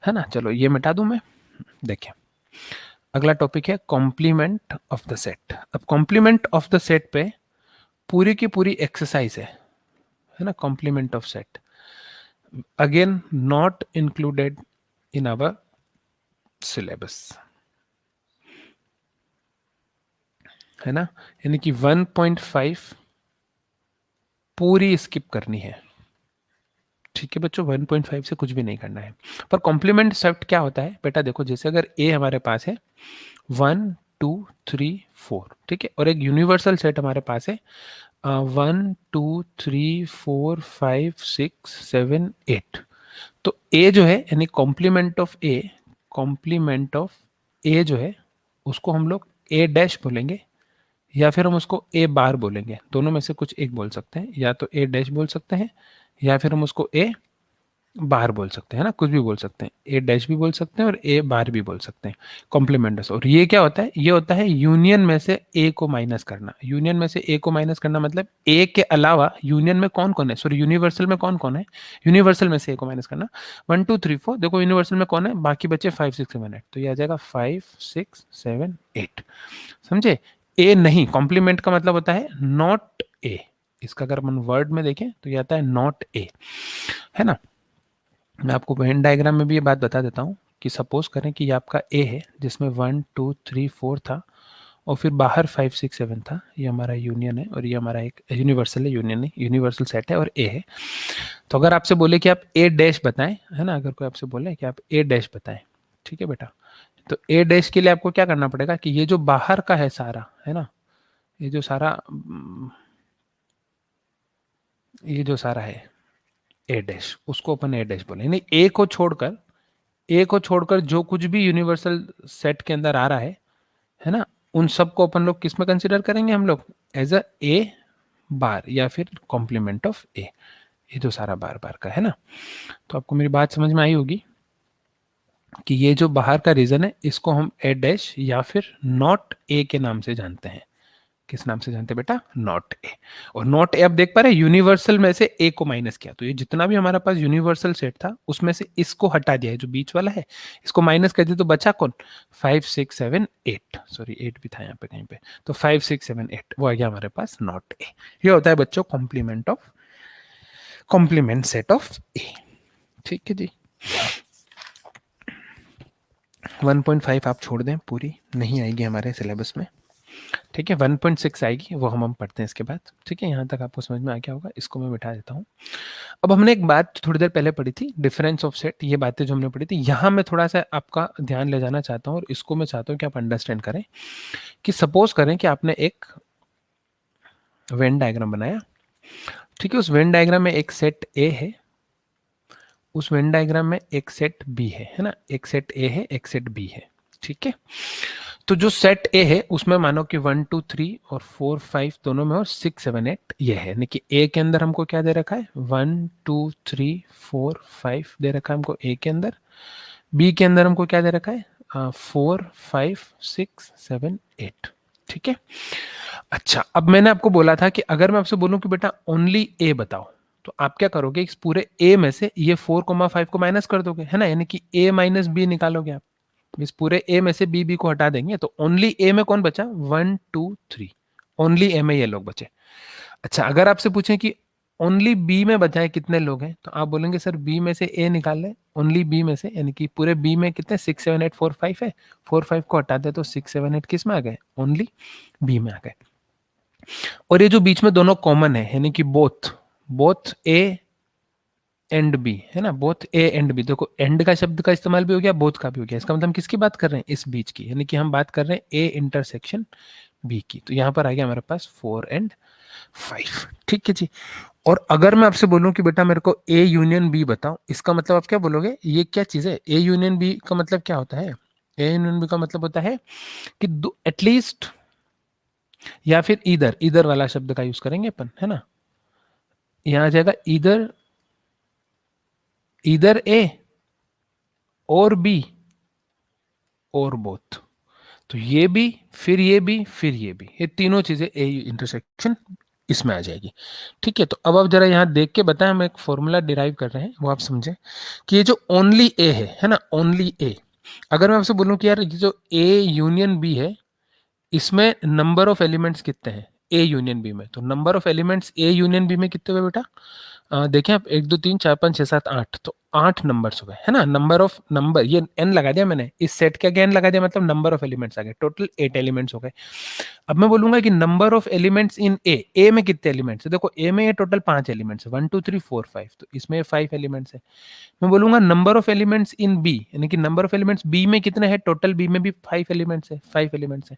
है ना। चलो ये मिटा दूं मैं। देखिए अगला टॉपिक है कॉम्प्लीमेंट ऑफ द सेट। अब कॉम्प्लीमेंट ऑफ द सेट पे पूरी की पूरी एक्सरसाइज है ना। Complement of set again not included in our syllabus, है ना। यानी कि 1.5 पूरी स्किप करनी है, ठीक है बच्चों। 1.5 से कुछ भी नहीं करना है। पर कॉम्प्लीमेंट सेट क्या होता है बेटा, देखो जैसे अगर ए हमारे पास है 1 2 3 4, ठीक है, और एक यूनिवर्सल सेट हमारे पास है 1 2 3 4 5 6 7 8। तो ए जो है यानी complement of A, complement of A जो है उसको हम लोग ए डैश बोलेंगे, या फिर हम उसको ए बार बोलेंगे। दोनों में से कुछ एक बोल सकते हैं, या तो ए डैश बोल सकते हैं या फिर हम उसको ए बार बोल सकते हैं ना, कुछ भी बोल सकते हैं। ए डैश भी बोल सकते हैं और ए बार भी बोल सकते हैं, कॉम्प्लीमेंट्स। और ये क्या होता है, ये होता है यूनियन में से ए को माइनस करना। यूनियन में से ए को माइनस करना मतलब ए के अलावा यूनियन में कौन कौन है, सॉरी यूनिवर्सल में कौन कौन है, यूनिवर्सल में से ए को माइनस करना। 1 2 3 4, देखो यूनिवर्सल में कौन है, बाकी बचे 5 6 7 8, तो ये आ जाएगा 5 6 7 8, समझे। ए नहीं, कॉम्प्लीमेंट का मतलब होता है नॉट ए। इसका अगर अपन वर्ड में देखें तो ये आता है नॉट ए, है ना। मैं आपको वेन डायग्राम में भी ये बात बता देता हूँ कि सपोज करें कि ये आपका ए है जिसमें 1 2 3 4 था और फिर बाहर 5 6 7 था। ये हमारा यूनियन है और ये हमारा एक यूनिवर्सल है, यूनियन नहीं यूनिवर्सल सेट है और ए है। तो अगर आपसे बोले कि आप ए डैश बताएं, है ना, अगर कोई आपसे बोले कि आप ए डैश बताएं, ठीक है बेटा, तो ए डैश के लिए आपको क्या करना पड़ेगा कि ये जो बाहर का है सारा, है ना, ये जो सारा ये जो सारा है ए डैश, उसको अपन ए डैश बोले। नहीं, ए को छोड़कर जो कुछ भी यूनिवर्सल सेट के अंदर आ रहा है ना, उन सबको अपन लोग किस में कंसिडर करेंगे, हम लोग एज अ ए बार या फिर कॉम्प्लीमेंट ऑफ ए, ये जो सारा बार बार का है ना। तो आपको मेरी बात समझ में आई होगी कि ये जो बाहर का रीजन है इसको हम ए डैश या फिर नॉट ए के नाम से जानते हैं। किस नाम से जानते हैं बेटा, नॉट ए। और नॉट ए आप देख पा रहे हैं, यूनिवर्सल में से ए को माइनस किया, तो ये जितना भी हमारे पास यूनिवर्सल सेट था उसमें से इसको हटा दिया है, जो बीच वाला है इसको माइनस कर दिया, तो बचा कौन, 5 6 7 8, सॉरी 8 भी था यहाँ पे कहीं पे, तो 5 6 7 8 वो आ गया हमारे पास नॉट ए। ये होता है बच्चों कॉम्प्लीमेंट सेट ऑफ ए, ठीक है जी। 1.5 आप छोड़ दें, पूरी नहीं आएगी हमारे सिलेबस में, ठीक है। 1.6 आएगी, वो हम पढ़ते हैं इसके बाद, ठीक है। यहाँ तक आपको समझ में आ गया होगा, इसको मैं बिठा देता हूँ। अब हमने एक बात थोड़ी देर पहले पढ़ी थी, डिफरेंस ऑफ सेट, ये बातें जो हमने पढ़ी थी, यहाँ मैं थोड़ा सा आपका ध्यान ले जाना चाहता हूँ और इसको मैं चाहता हूँ कि आप अंडरस्टैंड करें कि सपोज करें कि आपने एक वेन डायग्राम बनाया, ठीक है। उस वेन डायग्राम में एक सेट ए है, उस वेन डायग्राम में एक सेट बी है ना, एक सेट ए है, एक सेट बी है, ठीक है। तो जो सेट ए है उसमें मानो कि 1 2 3 और 4 5 दोनों में, और 6 7 8 ये है, यानी कि ए के अंदर हमको क्या दे रखा है, 1 2 3 4 5 दे रखा है हमको ए के अंदर। बी के अंदर हमको क्या दे रखा है, 4 5 6 7 8, ठीक है। अच्छा, अब मैंने आपको बोला था कि अगर मैं आपसे बोलूं कि बेटा ओनली ए बताओ, तो आप क्या करोगे, इस पूरे ए में से ये 4,5 को माइनस कर दोगे, है ना, यानी कि ए माइनस बी निकालोगे आप। इस पूरे ए में से बी को हटा देंगे, तो ओनली ए में कौन बचा, 1 2 3, ओनली ए में ये लोग बचे। अच्छा, अगर आपसे पूछें कि ओनली बी में बचा है कितने लोग हैं, तो आप बोलेंगे सर बी में से ए निकाल लें, ओनली बी में से, यानी कि पूरे बी में कितने 6 7 8 4 5 है, 4 5 को हटा दे तो 6 7 8 किस में आ गए, ओनली बी में आ गए। और ये जो बीच में दोनों कॉमन है, यानी कि both both A and B, है ना, बोथ ए एंड बी, देखो एंड का शब्द का इस्तेमाल भी हो गया, बोथ का भी हो गया, इसका मतलब हम किसकी बात कर रहे हैं, इस बीच की, यानी कि हम बात कर रहे हैं ए इंटरसेक्शन बी की। तो यहां पर आ गया हमारे पास 4 एंड 5, ठीक है जी। और अगर मैं आपसे बोलूं कि बेटा मेरे को ए यूनियन बी बताओ, इसका मतलब आप क्या बोलोगे, ये क्या चीज है, ए यूनियन बी का मतलब क्या होता है, ए यूनियन बी का मतलब होता है कि एटलीस्ट, या फिर इधर इधर वाला शब्द का यूज करेंगे अपन, है ना, यहां आ जाएगा इधर, इधर ए और बी और बोथ। तो ये भी, फिर ये भी, फिर ये भी, ये तीनों चीजें ए इंटरसेक्शन इसमें आ जाएगी, ठीक है। तो अब आप जरा यहां देख के बताएं, हम एक फॉर्मूला डिराइव कर रहे हैं, वो आप समझें कि ये जो ओनली ए है ना, ओनली ए, अगर मैं आपसे बोलूं कि यार ये जो ए यूनियन बी है, इसमें नंबर ऑफ एलिमेंट्स कितने हैं ए यूनियन बी में, तो number of elements A union B में कितने हुए बेटा, देखें आप, 1 2 3 4 5 6 7 8, तो 8 नंबर्स हो गए, है ना, नंबर ऑफ नंबर, ये एन लगा दिया मैंने, इस सेट के आगे एन लगा दिया, मतलब नंबर ऑफ एलिमेंट्स आ गए, टोटल 8 एलिमेंट्स हो गए। अब मैं बोलूंगा कि नंबर ऑफ एलिमेंट्स इन ए में कितने एलिमेंट्स है, देखो ए में ये टोटल 5 एलिमेंट्स है, 1 2 3 4 5, तो इसमें 5 एलिमेंट्स है। मैं बोलूंगा number of elements in B, यानी कि नंबर ऑफ एलिमेंट्स बी में कितने हैं, टोटल बी में भी 5 एलिमेंट्स है, 5 एलिमेंट्स है।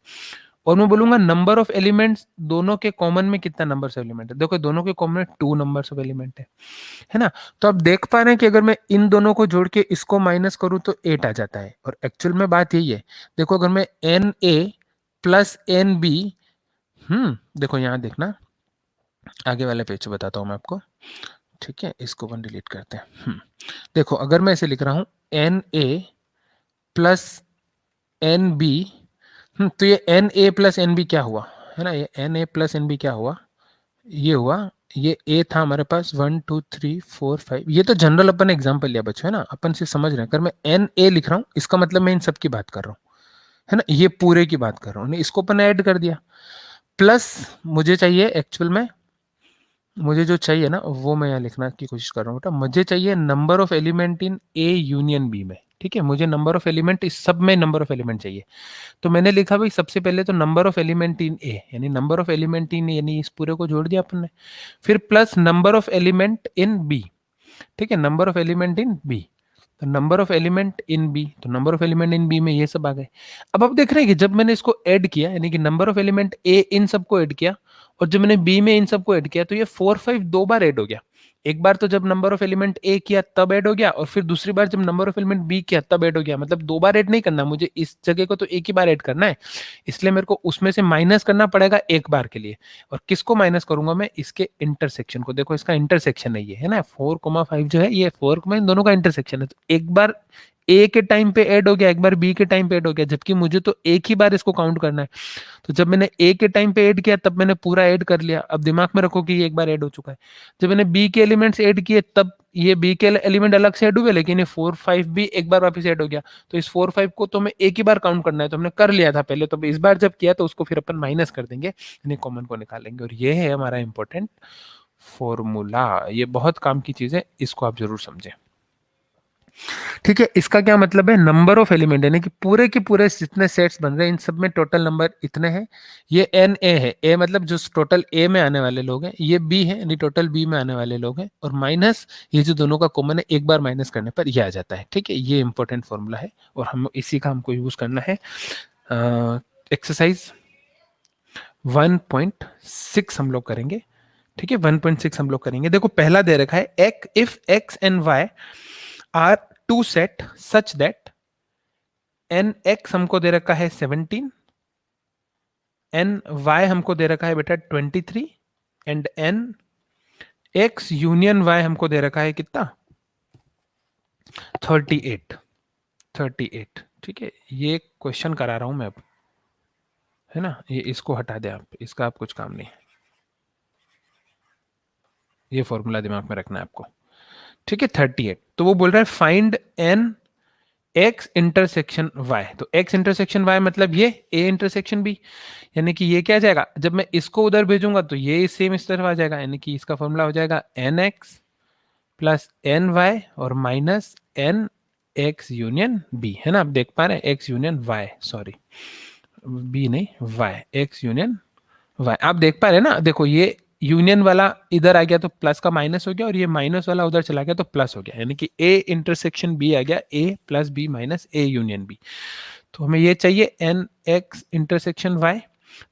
और मैं बोलूंगा नंबर ऑफ एलिमेंट्स दोनों के कॉमन में कितना नंबर ऑफ एलिमेंट है, देखो दोनों के कॉमन में 2 नंबर्स ऑफ एलिमेंट है ना। तो आप देख पा रहे हैं कि अगर मैं इन दोनों को जोड़ के इसको माइनस करूं तो 8 आ जाता है, और एक्चुअल में बात यही है, देखो अगर मैं n A plus n B, देखो यहां देखना, आगे वाले पेज से बताता हूं मैं आपको, ठीक है, इसको वन डिलीट करते हैं। देखो अगर मैं इसे लिख रहा हूं n A plus n B, तो ये n A plus n B क्या हुआ, है ना, ये n A plus n B क्या हुआ, ये हुआ, ये ए था हमारे पास 1 2 3 4 5, ये तो जनरल अपन एग्जांपल लिया बच्चों, है ना, अपन से समझ रहे हैं, अगर मैं एन ए लिख रहा हूं इसका मतलब मैं इन सब की बात कर रहा हूं, है ना, ये पूरे की बात कर रहा हूं, इसको अपन ऐड कर दिया, प्लस मुझे चाहिए एक्चुअल में, मुझे जो चाहिए ना वो मैं यहाँ लिखना की कोशिश कर रहा हूँ बेटा, मुझे चाहिए number of element in A union B में, ठीक है, मुझे नंबर ऑफ एलिमेंट इस सब में नंबर ऑफ एलिमेंट चाहिए। तो मैंने लिखा भाई सबसे पहले तो नंबर ऑफ एलिमेंट इन ए, यानी नंबर ऑफ एलिमेंट इन, यानी इस पूरे को जोड़ दिया अपन ने, फिर plus number of element in B, ठीक है, number of element in B, तो number of element in B, तो number of element in B में ये सब आ गए। अब आप देख रहे हैं कि जब मैंने इसको ऐड किया, यानी कि नंबर ऑफ एलिमेंट ए इन सबको ऐड किया, और जब मैंने बी में इन सबको ऐड किया, तो ये 4 5 दो बार ऐड हो गया। एक बार तो जब नंबर ऑफ एलिमेंट ए किया तब ऐड हो गया, और फिर दूसरी बार जब नंबर ऑफ एलिमेंट बी किया तब ऐड हो गया, मतलब दो बार ऐड नहीं करना मुझे, इस जगह को तो एक ही बार ऐड करना है, इसलिए मेरे को उसमें से माइनस करना पड़ेगा एक बार के लिए। और किसको माइनस करूंगा मैं, इसके इंटरसेक्शन को, देखो इसका इंटरसेक्शन है ये, है ना, 4,5 जो है ये 4, इन दोनों का इंटरसेक्शन है, तो एक बार ए के टाइम पे ऐड हो गया, एक बार बी के टाइम पे ऐड हो गया, जबकि मुझे तो एक ही बार इसको काउंट करना है। तो जब मैंने ए के टाइम पे ऐड किया तब मैंने पूरा ऐड कर लिया, अब दिमाग में रखो कि ये एक बार ऐड हो चुका है। जब मैंने बी के एलिमेंट्स ऐड किए तब ये बी के एलिमेंट अलग से ऐड हुए, लेकिन ये 4 5 भी एक बार वापस ऐड हो गया, तो इस 4 5 को तो मैं एक ही बार काउंट करना है, तो हमने कर लिया था पहले, तो इस बार जब किया तो उसको फिर अपन माइनस कर देंगे, यानी कॉमन को निकालेंगे, और ये है हमारा इंपॉर्टेंट फॉर्मूला, ये बहुत काम की चीज है, इसको आप जरूर समझें, ठीक है। इसका क्या मतलब है, नंबर ऑफ एलिमेंट, यानी कि पूरे के पूरे जितने सेट्स बन रहे हैं इन सब में टोटल नंबर इतने हैं, ये एन ए है, ए मतलब जो टोटल ए में आने वाले लोग हैं, ये बी है यानी टोटल बी में आने वाले लोग हैं, और माइनस ये जो दोनों का कॉमन है, एक बार माइनस करने पर ये आ जाता है, ठीक है, ये इंपॉर्टेंट फॉर्मूला है, और हम इसी का हमको यूज करना है। एक्सरसाइज 1.6 हम लोग करेंगे, ठीक है, 1.6 हम लोग करेंगे। देखो पहला दे रखा है if x and y are two set such that n x हमको दे रखा है 17, एन वाई हमको दे रखा है बेटा 23, and n x union y हमको दे रखा है कितना 38, 38, ठीक है। ये क्वेश्चन करा रहा हूं मैं अब, है ना, ये इसको हटा दे आप, इसका आप कुछ काम नहीं, ये फॉर्मूला दिमाग में रखना है आपको, ठीक है। 38, तो वो बोल रहा है find n x intersection y, तो एक्स इंटरसेक्शन वाई मतलब ये ए इंटरसेक्शन बी, यानी कि ये क्या आ जाएगा, जब मैं इसको उधर भेजूंगा तो ये सेम इस तरफ आ जाएगा, यानी कि इसका फॉर्मूला हो जाएगा N x plus N Y और minus N x union B, है ना, आप देख पा रहे हैं X union Y, sorry B नहीं वाई, एक्स यूनियन वाई, आप देख पा रहे हैं ना, देखो ये यूनियन वाला इधर आ गया तो प्लस का माइनस हो गया, और ये माइनस वाला उधर चला गया तो प्लस हो गया, यानी कि ए इंटरसेक्शन बी आ गया A plus B minus A union B. तो हमें ये चाहिए एन एक्स इंटरसेक्शन वाई,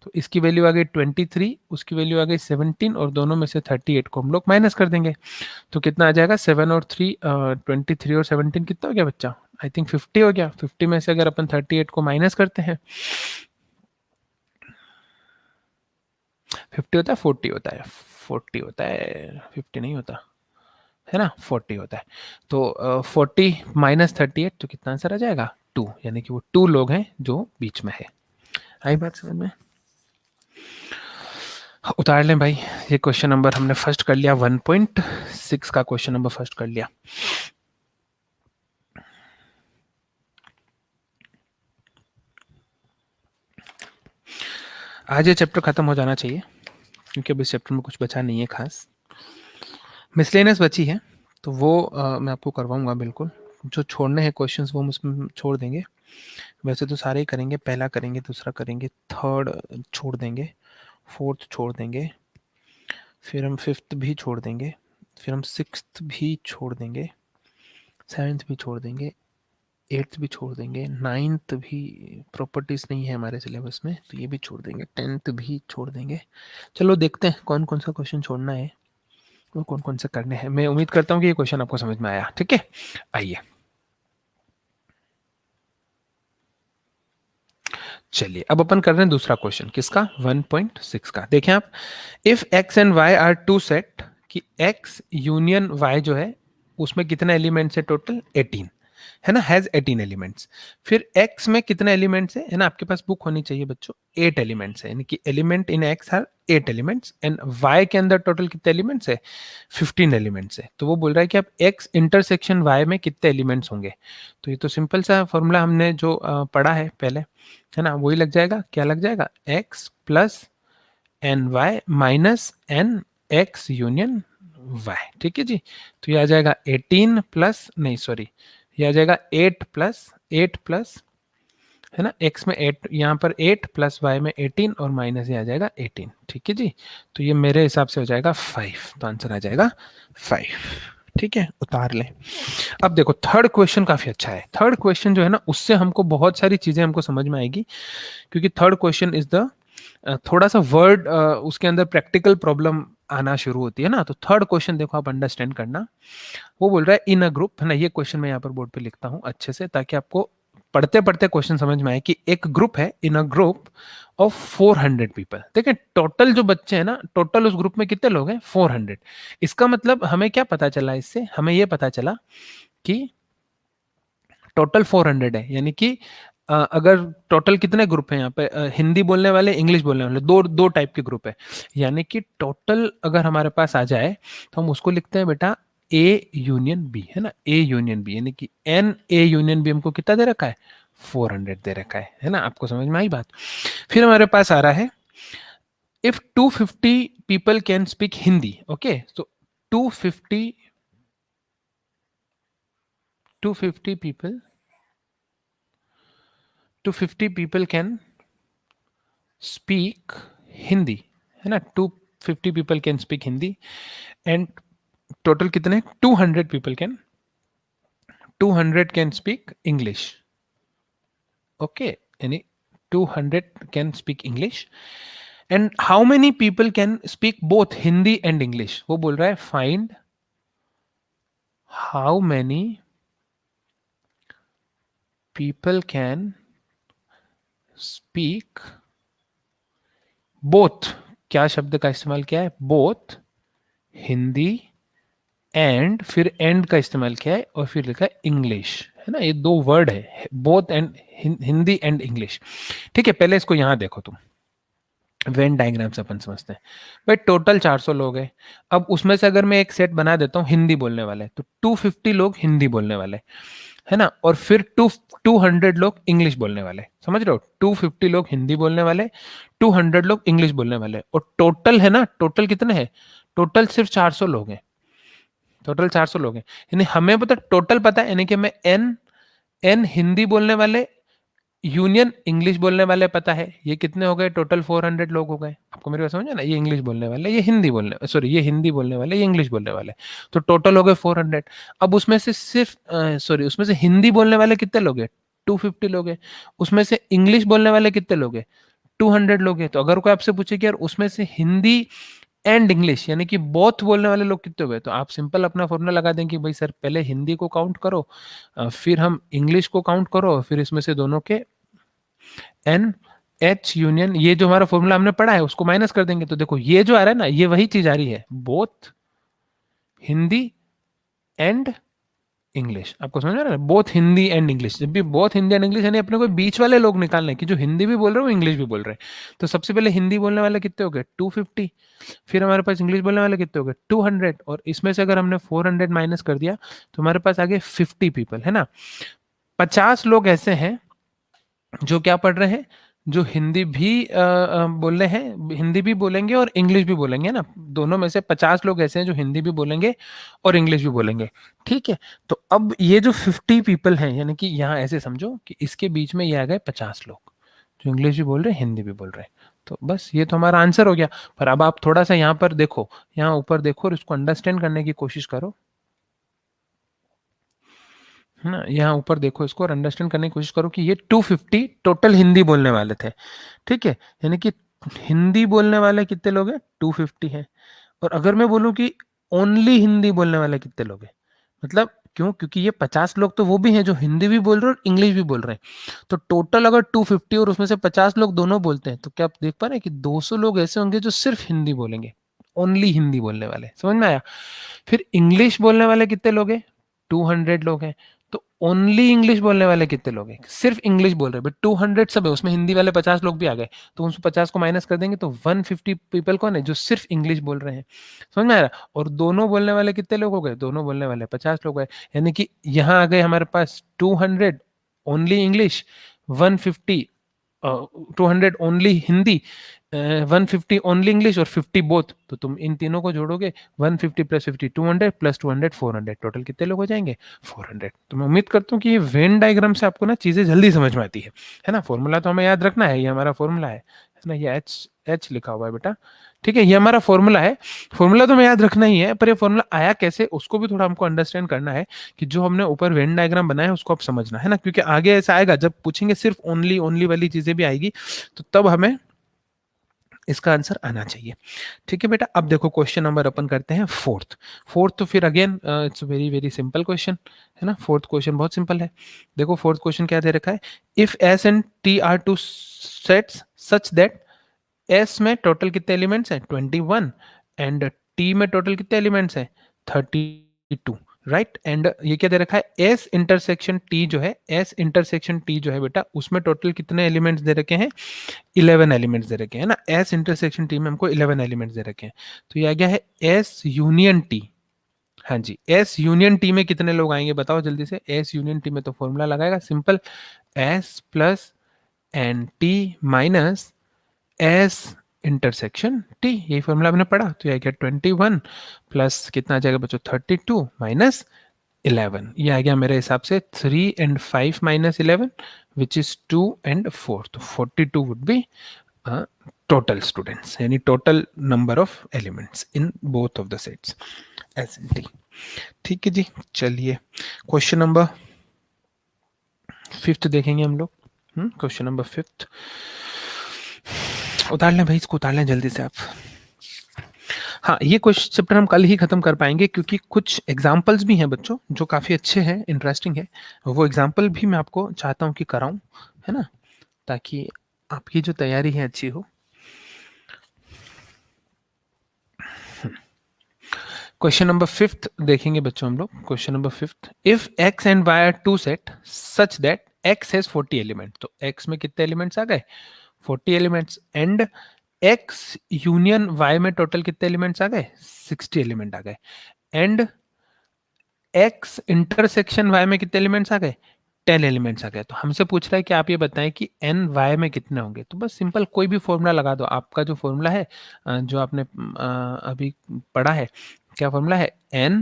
तो इसकी वैल्यू आ गई 23, उसकी वैल्यू आ गई 17, और दोनों में से 38 को हम लोग माइनस कर देंगे, तो कितना आ जाएगा 7 और 3, 23 और 17 कितना हो गया बच्चा, आई थिंक 50 हो गया। 50 में से अगर अपन 38 को माइनस करते हैं, 50 होता है 40 होता है, 40 होता है 50 नहीं होता, है ना, 40 होता है। तो 40 माइनस 38, तो कितना आंसर आ जाएगा 2, यानी कि वो 2 लोग हैं जो बीच में है। आई बात समझ में, उतार लें भाई, ये क्वेश्चन नंबर हमने फर्स्ट कर लिया, 1.6 का क्वेश्चन नंबर फर्स्ट कर लिया। आज ये चैप्टर खत्म हो जाना चाहिए, क्योंकि अब इस चैप्टर में कुछ बचा नहीं है खास, मिसलेनियस बची है, तो वो मैं आपको करवाऊंगा बिल्कुल, जो छोड़ने हैं क्वेश्चंस वो हम उसमें छोड़ देंगे, वैसे तो सारे ही करेंगे, पहला करेंगे, दूसरा करेंगे, थर्ड छोड़ देंगे, फोर्थ छोड़ देंगे, फिर हम फिफ्थ भी छोड़ देंगे, फिर हम सिक्स्थ भी छोड़ देंगे, सेवन्थ भी छोड़ देंगे, एट्थ भी छोड़ देंगे, नाइन्थ भी प्रॉपर्टीज नहीं है हमारे सिलेबस में तो ये भी छोड़ देंगे, टेंथ भी छोड़ देंगे। चलो देखते हैं कौन कौन सा क्वेश्चन छोड़ना है और कौन कौन से करने हैं। मैं उम्मीद करता हूँ कि ये क्वेश्चन आपको समझ में आया, ठीक है। आइए चलिए अब अपन कर रहे हैं दूसरा क्वेश्चन, किसका 1.6 का। देखें आप, if x and y are two set, कि x यूनियन y जो है उसमें कितने एलिमेंट्स है टोटल 18, है ना, हैज 18 एलिमेंट्स। फिर x में कितने एलिमेंट्स है ना, आपके पास बुक होनी चाहिए बच्चों, 8 एलिमेंट्स है, यानी कि element in x are 8 elements, and y के अंदर टोटल कितने एलिमेंट्स है 15 एलिमेंट्स है। तो वो बोल रहा है कि अब x इंटरसेक्शन y में कितने एलिमेंट्स होंगे। तो ये तो सिंपल सा फॉर्मूला हमने जो पढ़ा है पहले, है ना, वही लग जाएगा, क्या लग जाएगा x plus N y minus N x union y, ठीक है जी। तो ये आ जाएगा 18 प्लस, नहीं सॉरी, ये आ जाएगा 8 प्लस 8 प्लस, है ना, x में 8, यहाँ पर 8 प्लस y में 18 और माइनस ये आ जाएगा 18, ठीक है जी। तो ये मेरे हिसाब से हो जाएगा 5, तो आंसर आ जाएगा 5, ठीक है, उतार लें। अब देखो थर्ड क्वेश्चन काफी अच्छा है, थर्ड क्वेश्चन जो है ना उससे हमको बहुत सारी चीजें हमको समझ में आएगी, क्योंकि थर्ड क्वेश्चन इज द थोड़ा सा वर्ड उसके अंदर प्रैक्टिकल प्रॉब्लम आना शुरू होती है ना। तो थर्ड क्वेश्चन देखो आप अंडरस्टैंड करना, वो बोल रहा है इन अ ग्रुप, है ना, ये क्वेश्चन मैं यहाँ पर बोर्ड पे लिखता हूँ अच्छे से ताकि आपको पढ़ते पढ़ते क्वेश्चन समझ में आए, कि एक ग्रुप है इन अ ग्रुप ऑफ 400 पीपल। देखिए टोटल जो बच्चे हैं ना, टोटल उस ग्रुप में कितने लोग हैं 400। इसका मतलब हमें क्या पता चला, इससे हमें ये पता चला कि टोटल 400 है, यानी कि अगर टोटल कितने ग्रुप हैं यहाँ पे, हिंदी बोलने वाले इंग्लिश बोलने वाले, दो दो टाइप के ग्रुप है, यानी कि टोटल अगर हमारे पास आ जाए तो हम उसको लिखते हैं बेटा ए यूनियन बी, है ना, ए यूनियन बी, यानी कि एन ए यूनियन बी हमको कितना दे रखा है 400 दे रखा है ना, आपको समझ में आई बात। फिर हमारे पास आ रहा है if 250 people can speak Hindi, okay, तो 250 250 people 250 people can speak Hindi, है ना, 250 people can speak Hindi, and total कितने 200 कैन स्पीक इंग्लिश, ओके, यानी 200 can speak English, and how many people can speak both Hindi and English, वो बोल रहा है find how many people can speak both, क्या शब्द का इस्तेमाल किया है, बोथ हिंदी एंड, फिर एंड का इस्तेमाल किया है और फिर लिखा है इंग्लिश, है ना, ये दो वर्ड है, both and, Hindi and English. ठीक है, पहले इसको यहां देखो तुम, वेन डायग्राम से अपन समझते हैं। भाई टोटल 400 लोग हैं, अब उसमें से अगर मैं एक सेट बना देता हूँ हिंदी बोलने वाले, तो 250 लोग हिंदी बोलने वाले, है ना, और फिर 200 लोग इंग्लिश बोलने वाले, समझ रहे हो, 250 लोग हिंदी बोलने वाले, 200 लोग इंग्लिश बोलने वाले, और टोटल है ना, टोटल कितने हैं, टोटल सिर्फ 400 लोग हैं, टोटल 400 लोग हैं, यानी हमें पता, टोटल पता है, यानी कि मैं एन, एन हिंदी बोलने वाले यूनियन इंग्लिश बोलने वाले पता है, ये कितने हो गए, टोटल 400 लोग हो गए, आपको मेरी बात समझ ना, ये इंग्लिश बोलने वाले, ये हिंदी बोलने, सॉरी ये हिंदी बोलने वाले, ये इंग्लिश बोलने वाले, तो टोटल हो गए 400। अब उसमें से सिर्फ सॉरी उसमें से हिंदी बोलने वाले कितने लोग हैं, 250 लोग हैं, उसमें से इंग्लिश बोलने वाले कितने लोग हैं, 200 लोग हैं। तो अगर कोई आपसे पूछे कि यार उसमें से हिंदी एंड इंग्लिश यानी कि बोथ बोलने वाले लोग कितने हुए, तो आप सिंपल अपना फॉर्मूला लगा दें कि भाई सर पहले हिंदी को काउंट करो, फिर हम इंग्लिश को काउंट करो, फिर इसमें से दोनों के एन एच यूनियन, ये जो हमारा फॉर्मूला हमने पढ़ा है उसको माइनस कर देंगे, तो देखो ये जो आ रहा है ना, ये वही चीज आ रही है, बोथ हिंदी एंड इंग्लिश, आपको समझ में आ रहा है, बोथ हिंदी एंड इंग्लिश, जब भी बोथ हिंदी एंड इंग्लिश यानी अपने को बीच वाले लोग निकालने कि जो हिंदी भी बोल रहे हो इंग्लिश भी बोल रहे हैं। तो सबसे पहले हिंदी बोलने वाले कितने हो गए, 250, फिर हमारे पास इंग्लिश बोलने वाले कितने हो गए, 200, और इसमें से अगर हमने 400 माइनस कर दिया तो हमारे पास आगे 50 पीपल, है ना, 50 लोग ऐसे हैं जो क्या पढ़ रहे हैं, जो हिंदी भी बोल रहे हैं, हिंदी भी बोलेंगे और इंग्लिश भी बोलेंगे ना, दोनों में से 50 लोग ऐसे हैं जो हिंदी भी बोलेंगे और इंग्लिश भी बोलेंगे। ठीक है, तो अब ये जो 50 पीपल हैं, यानी कि यहाँ ऐसे समझो कि इसके बीच में ये आ गए 50 लोग जो इंग्लिश भी बोल रहे हैं हिंदी भी बोल रहे हैं। तो बस ये तो हमारा आंसर हो गया। पर अब आप थोड़ा सा यहाँ पर देखो, यहाँ ऊपर देखो और इसको अंडरस्टैंड करने की कोशिश करो, है ना, यहाँ ऊपर देखो इसको और अंडरस्टैंड करने की कोशिश करो कि ये 250 टोटल हिंदी बोलने वाले थे। ठीक है, यानी कि हिंदी बोलने वाले कितने लोग हैं, 250 हैं। और अगर मैं बोलूं कि ओनली हिंदी बोलने वाले कितने लोग हैं, मतलब क्यों, क्योंकि ये 50 लोग तो वो भी हैं जो हिंदी भी बोल रहे हैं और इंग्लिश भी बोल रहे हैं, तो टोटल अगर 250 और उसमें से 50 लोग दोनों बोलते हैं, तो क्या आप देख पा रहे हैं कि 200 लोग ऐसे होंगे जो सिर्फ हिंदी बोलेंगे, ओनली हिंदी बोलने वाले, समझ में आया। फिर इंग्लिश बोलने वाले कितने लोग हैं, 200 लोग हैं। तो ओनली इंग्लिश बोलने वाले कितने लोग हैं, सिर्फ इंग्लिश बोल रहे हैं, बट 200 सब है, उसमें हिंदी वाले 50 लोग भी आ गए, तो उन 50 को माइनस कर देंगे तो 150 पीपल कौन है, जो सिर्फ इंग्लिश बोल रहे हैं, समझ में आ रहा। और दोनों बोलने वाले कितने लोग हो गए, दोनों बोलने वाले 50 लोग गए, यानी कि यहाँ आ गए हमारे पास 200 only English, 150 200 only Hindi, 150 only English और 50 बोथ, तो तुम इन तीनों को जोड़ोगे, 150 प्लस 50 200 प्लस 200 400, टोटल कितने लोग हो जाएंगे, 400। तो मैं उम्मीद करता हूँ कि ये वेन डायग्राम से आपको ना चीजें जल्दी समझ में आती है ना। फॉर्मूला तो हमें याद रखना है, ये हमारा फॉर्मूला है ना, ये एच एच लिखा हुआ है बेटा, ठीक है, ये हमारा फॉर्मूला है। फॉर्मूला तो हमें याद रखना ही है, पर ये फॉर्मूला आया कैसे उसको भी थोड़ा हमको अंडरस्टैंड करना है, कि जो हमने ऊपर वेन डायग्राम बनाया है उसको आप समझना है ना, क्योंकि आगे ऐसा आएगा जब पूछेंगे सिर्फ ओनली ओनली वाली चीजें भी आएगी, तो तब हमें इसका आंसर आना चाहिए। ठीक है बेटा, अब देखो क्वेश्चन नंबर अपन करते हैं फोर्थ। फोर्थ तो फिर again it's very very simple question, है ना, फोर्थ क्वेश्चन बहुत सिंपल है। देखो फोर्थ क्वेश्चन क्या दे रखा है, if S and T R two sets such that S में टोटल कितने एलिमेंट्स हैं 21 एंड टी में टोटल कितने एलिमेंट्स हैं 32, राइट। एंड ये क्या दे रखा है, एस इंटरसेक्शन टी जो है, एस इंटरसेक्शन टी जो है बेटा, उसमें टोटल कितने एलिमेंट्स दे रखे हैं, 11 एलिमेंट्स दे रखे हैं ना, एस इंटरसेक्शन टी में हमको 11 एलिमेंट्स दे रखे हैं। तो ये आ गया है एस यूनियन टी। हाँ जी, एस यूनियन टी में कितने लोग आएंगे बताओ जल्दी से, एस यूनियन टी में तो फॉर्मूला लगाएगा simple, s plus n t minus s intersection t, यही फॉर्मूला हमने पढ़ा, तो ये आ गया 21 प्लस कितना आ जाएगा बच्चों 32 माइनस 11, ये आ गया मेरे हिसाब से 3 and 5 minus 11 which is 2 and 4, तो 42 would be total students, यानी total number of elements in both of the sets S and T। ठीक है जी, चलिए क्वेश्चन नंबर 5th देखेंगे हम लोग। क्वेश्चन नंबर 5th, उतार लें भाई, इसको उतार लें जल्दी से आप। हाँ, ये क्वेश्चन चैप्टर हम कल ही खत्म कर पाएंगे, क्योंकि कुछ एग्जाम्पल्स भी हैं बच्चों जो काफ़ी अच्छे हैं, इंटरेस्टिंग है। वो एग्जाम्पल भी मैं आपको चाहता हूँ कि कराऊँ, है ना, ताकि आपकी जो तैयारी है अच्छी हो। क्वेश्चन नंबर 5 देखेंगे बच्चों हम लोग। Question number 5, if x and y are two set such that x has 40 element, तो x में कितने एलिमेंट्स आ गए? 40 elements. And x union y में टोटल कितने एलिमेंट्स आ गए? 60 एलिमेंट आ गए। एंड x इंटरसेक्शन y में कितने एलिमेंट्स आ गए? 10 एलिमेंट्स आ गए। तो हमसे पूछ रहा है कि आप ये बताएं कि n y में कितने होंगे। तो बस सिंपल कोई भी फॉर्मूला लगा दो। आपका जो फॉर्मूला है, जो आपने अभी पढ़ा है, क्या फॉर्मूला है? n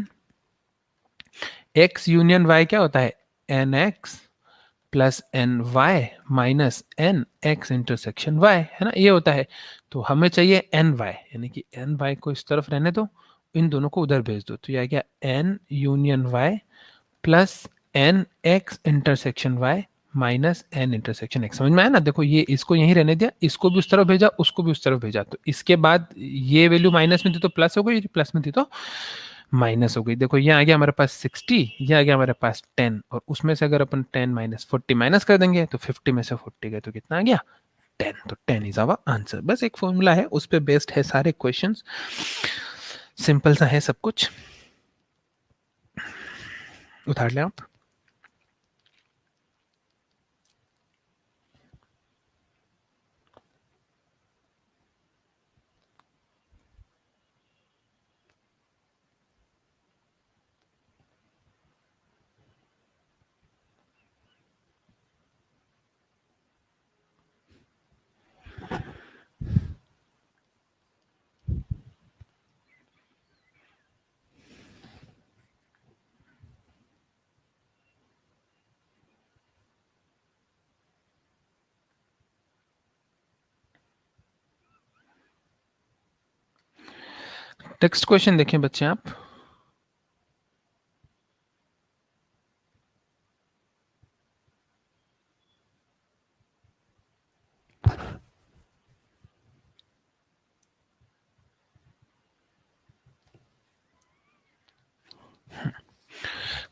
x यूनियन y क्या होता है? N x plus N y minus N x intersection y, है ना, ये होता है। तो हमें चाहिए एन वाई, यानी कि एन वाई को इस तरफ रहने दो, इन दोनों को उधर भेज दो। तो ये आ गया n union y plus n x intersection y minus n intersection x. समझ में आया ना? देखो, ये इसको यहीं रहने दिया, इसको भी उस तरफ भेजा, उसको भी उस तरफ भेजा। तो इसके बाद ये वैल्यू माइनस में थी तो प्लस हो गई, प्लस में थी तो माइनस हो गई। देखो, ये आ गया हमारे पास 60, ये आ गया हमारे पास 10, और उसमें से अगर अपन 10 माइनस 40 माइनस कर देंगे तो 50 में से 40 गए तो कितना आ गया? 10। तो 10 इज आवर आंसर। बस एक फॉर्मूला है, उस पर बेस्ड है सारे क्वेश्चंस। सिंपल सा है सब कुछ। उतार लें आप। नेक्स्ट क्वेश्चन देखें बच्चे आप।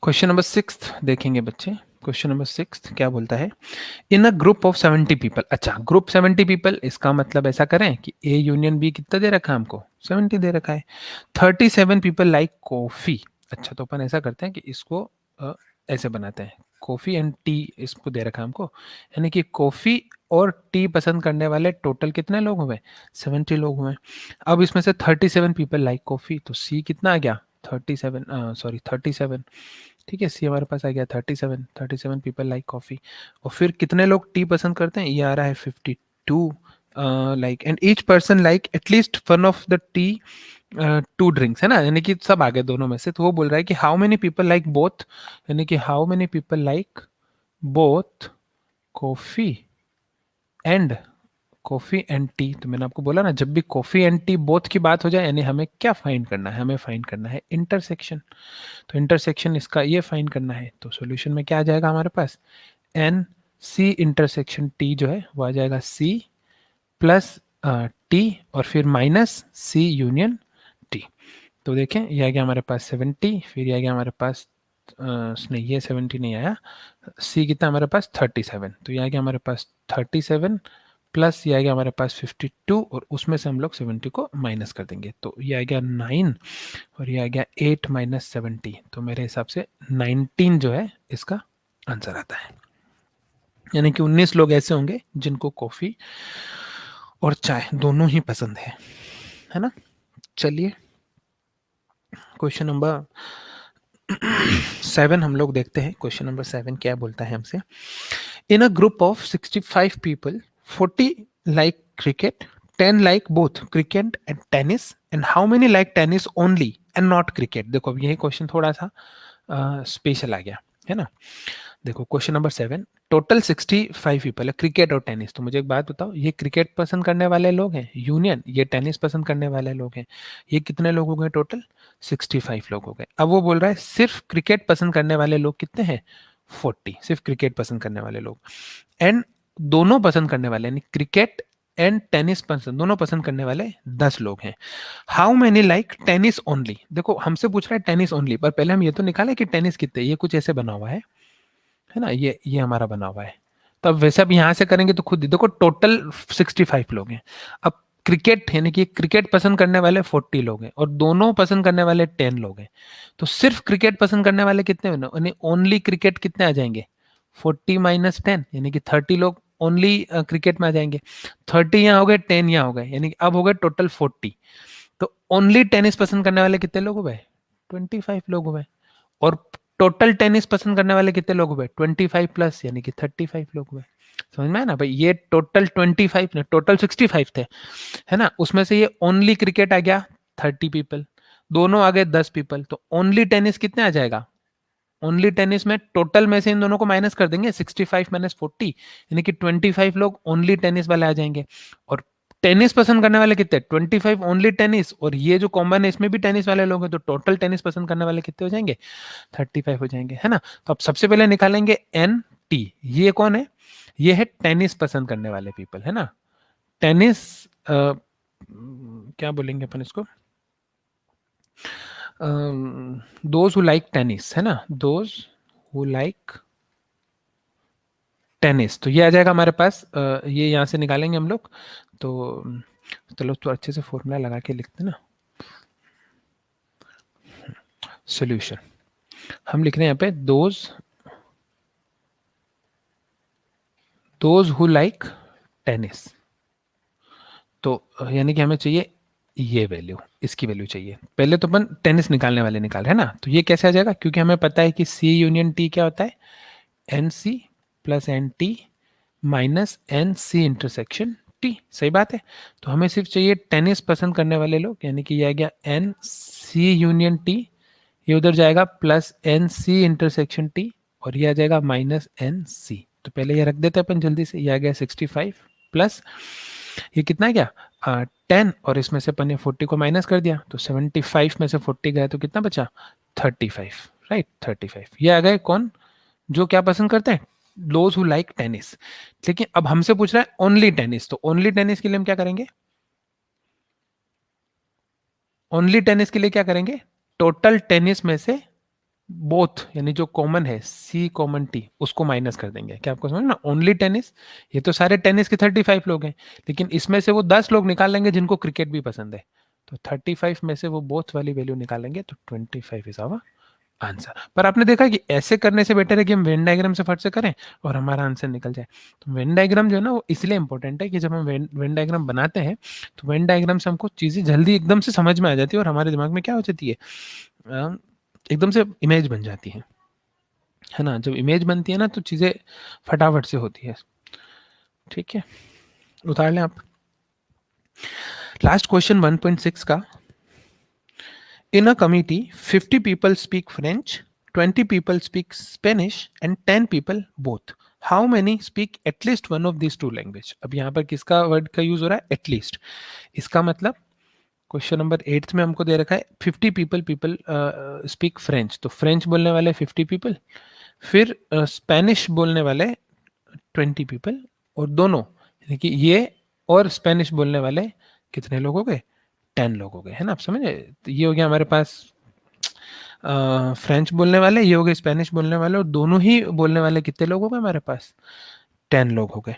क्वेश्चन नंबर 6 देखेंगे बच्चे। क्वेश्चन नंबर 6 क्या बोलता है? इन अ ग्रुप ऑफ 70 पीपल। अच्छा, ग्रुप 70 पीपल, इसका मतलब ऐसा करें कि ए यूनियन बी कितना दे रखा है हमको? 70 दे रखा है। 37 पीपल लाइक कॉफी। अच्छा, तो अपन ऐसा करते हैं कि इसको ऐसे बनाते हैं, कॉफी एंड टी इसको दे रखा है हमको, यानी कि कॉफी और टी पसंद करने वाले टोटल कितने लोग हुए? 70 लोग हुए। अब इसमें से 37 पीपल लाइक कॉफी, तो सी कितना आ गया? 37, सॉरी 37। ठीक है, सी हमारे पास आ गया 37 पीपल लाइक कॉफ़ी। और फिर कितने लोग टी पसंद करते हैं? ये आ रहा है 52 like, and each person like at least one of the T 2 drinks, है ना, यानी कि सब आ गए दोनों में से। तो वो बोल रहा है कि how many people like both, यानी कि how many people like both coffee and coffee and T. तो मैंने आपको बोला ना, जब भी कॉफ़ी एंड टी बोथ की बात हो जाए, यानी हमें क्या फाइंड करना है? हमें फाइंड करना है इंटरसेक्शन। तो इंटरसेक्शन इसका ये फाइंड करना है। तो सॉल्यूशन में क्या आ जाएगा हमारे पास? एन सी इंटरसेक्शन टी जो है वो आ जाएगा सी प्लस टी और फिर माइनस सी यूनियन टी। तो देखें, ये आ गया हमारे पास 70, फिर ये आ गया हमारे पास नहीं, ये 70 नहीं आया, सी कितना हमारे पास? 37। तो ये आ गया हमारे पास 37 प्लस ये आ गया हमारे पास 52, और उसमें से हम लोग 70 को माइनस कर देंगे। तो ये आ गया 9 और ये आ गया 8 माइनस 70। तो मेरे हिसाब से 19 जो है इसका आंसर आता है, यानी कि 19 लोग ऐसे होंगे जिनको कॉफ़ी और चाय दोनों ही पसंद है ना। चलिए, क्वेश्चन नंबर 7 हम लोग देखते हैं। क्वेश्चन नंबर 7 क्या बोलता है हमसे? In a group of 65 people, 40 like cricket, 10 like both cricket and tennis, and how many like tennis only and not cricket. देखो, अब यही क्वेश्चन थोड़ा सा स्पेशल आ गया, है ना। देखो, क्वेश्चन नंबर 7, टोटल 65 पीपल है, क्रिकेट और टेनिस। तो मुझे एक बात बताओ, ये क्रिकेट पसंद करने वाले लोग हैं यूनियन, ये टेनिस पसंद करने वाले लोग हैं। ये कितने लोग हो गए टोटल? 65 लोग हो गए। अब वो बोल रहा है सिर्फ क्रिकेट पसंद करने वाले लोग कितने हैं? 40, सिर्फ क्रिकेट पसंद करने वाले लोग। एंड दोनों पसंद करने वाले, यानी क्रिकेट एंड टेनिस पसंद, दोनों पसंद करने वाले 10 लोग हैं। How many like tennis only, देखो हमसे पूछ रहा है टेनिस ओनली, पर पहले हम ये तो निकालें कि टेनिस कितने, ये कुछ ऐसे बना हुआ है ना, ये हमारा बना हुआ है। तो अब वैसे अब यहाँ से करेंगे तो खुद ही देखो टोटल 65 लोग हैं। अब क्रिकेट यानी कि क्रिकेट पसंद करने वाले 40 लोग हैं और दोनों पसंद करने वाले 10 लोग हैं। तो सिर्फ क्रिकेट पसंद करने वाले कितने हैं, यानी ओनली क्रिकेट कितने आ जाएंगे, 40 माइनस 10 यानी कि 30 लोग ओनली क्रिकेट में आ जाएंगे। 30 यहाँ हो गए, 10 यहाँ हो गए, यानी कि अब हो गए टोटल 40। तो ओनली टेनिस पसंद करने वाले कितने लोग हुए, 25 लोग हुए। और टोटल टेनिस पसंद करने वाले कितने लोग हुए, 25 प्लस यानी कि 35 लोग हुए। समझ में आया ना भाई, ये टोटल 25 ने टोटल 65 थे, है ना, उसमें से ये ओनली क्रिकेट आ गया 30 पीपल, दोनों आ गए 10 पीपल। तो ओनली टेनिस कितने आ जाएगा, ओनली टेनिस में टोटल में से इन दोनों को माइनस कर देंगे, 65 माइनस 40 यानी कि 25 लोग ओनली टेनिस वाले आ जाएंगे। और टेनिस पसंद करने वाले कितने, 25 ओनली टेनिस, और ये जो कॉमन है इसमें भी टेनिस वाले लोग हैं, तो टोटल टेनिस पसंद करने वाले कितने हो जाएंगे, 35 हो जाएंगे, है ना। तो अब सबसे पहले निकालेंगे एन टी, ये कौन है, ये है टेनिस पसंद करने वाले पीपल, है ना। टेनिस क्या बोलेंगे अपन इसको, दोज हु लाइक टेनिस, है ना, दोज हु लाइक टेनिस। तो ये आ जाएगा हमारे पास, ये यहाँ से निकालेंगे हम लोग। तो चलो तो अच्छे से फॉर्मूला लगा के लिखते हैं ना। सॉल्यूशन हम लिख रहे हैं यहाँ पे, दोज हु लाइक टेनिस। तो यानी कि हमें चाहिए ये वैल्यू, इसकी वैल्यू चाहिए। पहले तो अपन टेनिस निकालने वाले निकाल रहे हैं ना, तो ये कैसे आ जाएगा, क्योंकि हमें पता है कि सी यूनियन टी क्या होता है, n c plus n t minus n c intersection t, सही बात है। तो हमें सिर्फ चाहिए टेनिस पसंद करने वाले लोग, यानी कि ये आ गया एन सी यूनियन टी, ये उधर जाएगा plus n c intersection t, और ये आ जाएगा माइनस एन सी। तो पहले ये रख देते हैं अपन जल्दी से, ये आ गया 65 प्लस ये कितना गया 10, और इसमें से अपन ने 40 को माइनस कर दिया, तो 75 में से 40 गया तो कितना बचा 35, राइट 35। ये आ गए कौन, जो क्या पसंद करते हैं, दोज हु लाइक टेनिस। लेकिन अब हमसे पूछ रहा है ओनली टेनिस, तो ओनली टेनिस के लिए हम क्या करेंगे, ओनली टेनिस के लिए क्या करेंगे, टोटल टेनिस में से बोथ यानी जो कॉमन है सी कॉमन टी उसको माइनस कर देंगे। क्या आपको समझ ना, ओनली टेनिस, ये तो सारे टेनिस के 35 लोग हैं, लेकिन इसमें से वो 10 लोग निकाल लेंगे जिनको क्रिकेट भी पसंद है, तो 35 में से वो बोथ वाली वैल्यू निकालेंगे, तो 25 इज आवर आंसर। पर आपने देखा कि ऐसे करने से बेटर है कि हम वेन डायग्राम से फट से करें और हमारा आंसर निकल जाए। तो वेन डायग्राम जो है ना वो इसलिए इंपॉर्टेंट है कि जब हम वेन डायग्राम बनाते हैं तो वेन डायग्राम से हमको चीज़ें जल्दी एकदम से समझ में आ जाती है और हमारे दिमाग में क्या हो जाती है, एकदम से इमेज बन जाती है ना। जब इमेज बनती है ना तो चीज़ें फटाफट से होती है। ठीक है, उतार लें आप लास्ट क्वेश्चन 1.6 का। In a committee, 50 people speak French, 20 people speak Spanish, and 10 people both. How many speak at least one of these two language? अब यहाँ पर किसका वर्ड का यूज हो रहा है, एटलीस्ट। इसका मतलब क्वेश्चन नंबर 8 में हमको दे रखा है 50 पीपल स्पीक फ्रेंच, तो फ्रेंच बोलने वाले 50 पीपल, फिर स्पेनिश बोलने वाले 20 पीपल, और दोनों यानी कि ये और स्पेनिश बोलने वाले कितने लोग हो गए, 10 लोग हो गए, है ना। आप समझे, तो ये हो गया हमारे पास फ्रेंच बोलने वाले, ये हो गए स्पेनिश बोलने वाले, और दोनों ही बोलने वाले कितने लोग हो गए हमारे पास, 10 लोग हो गए।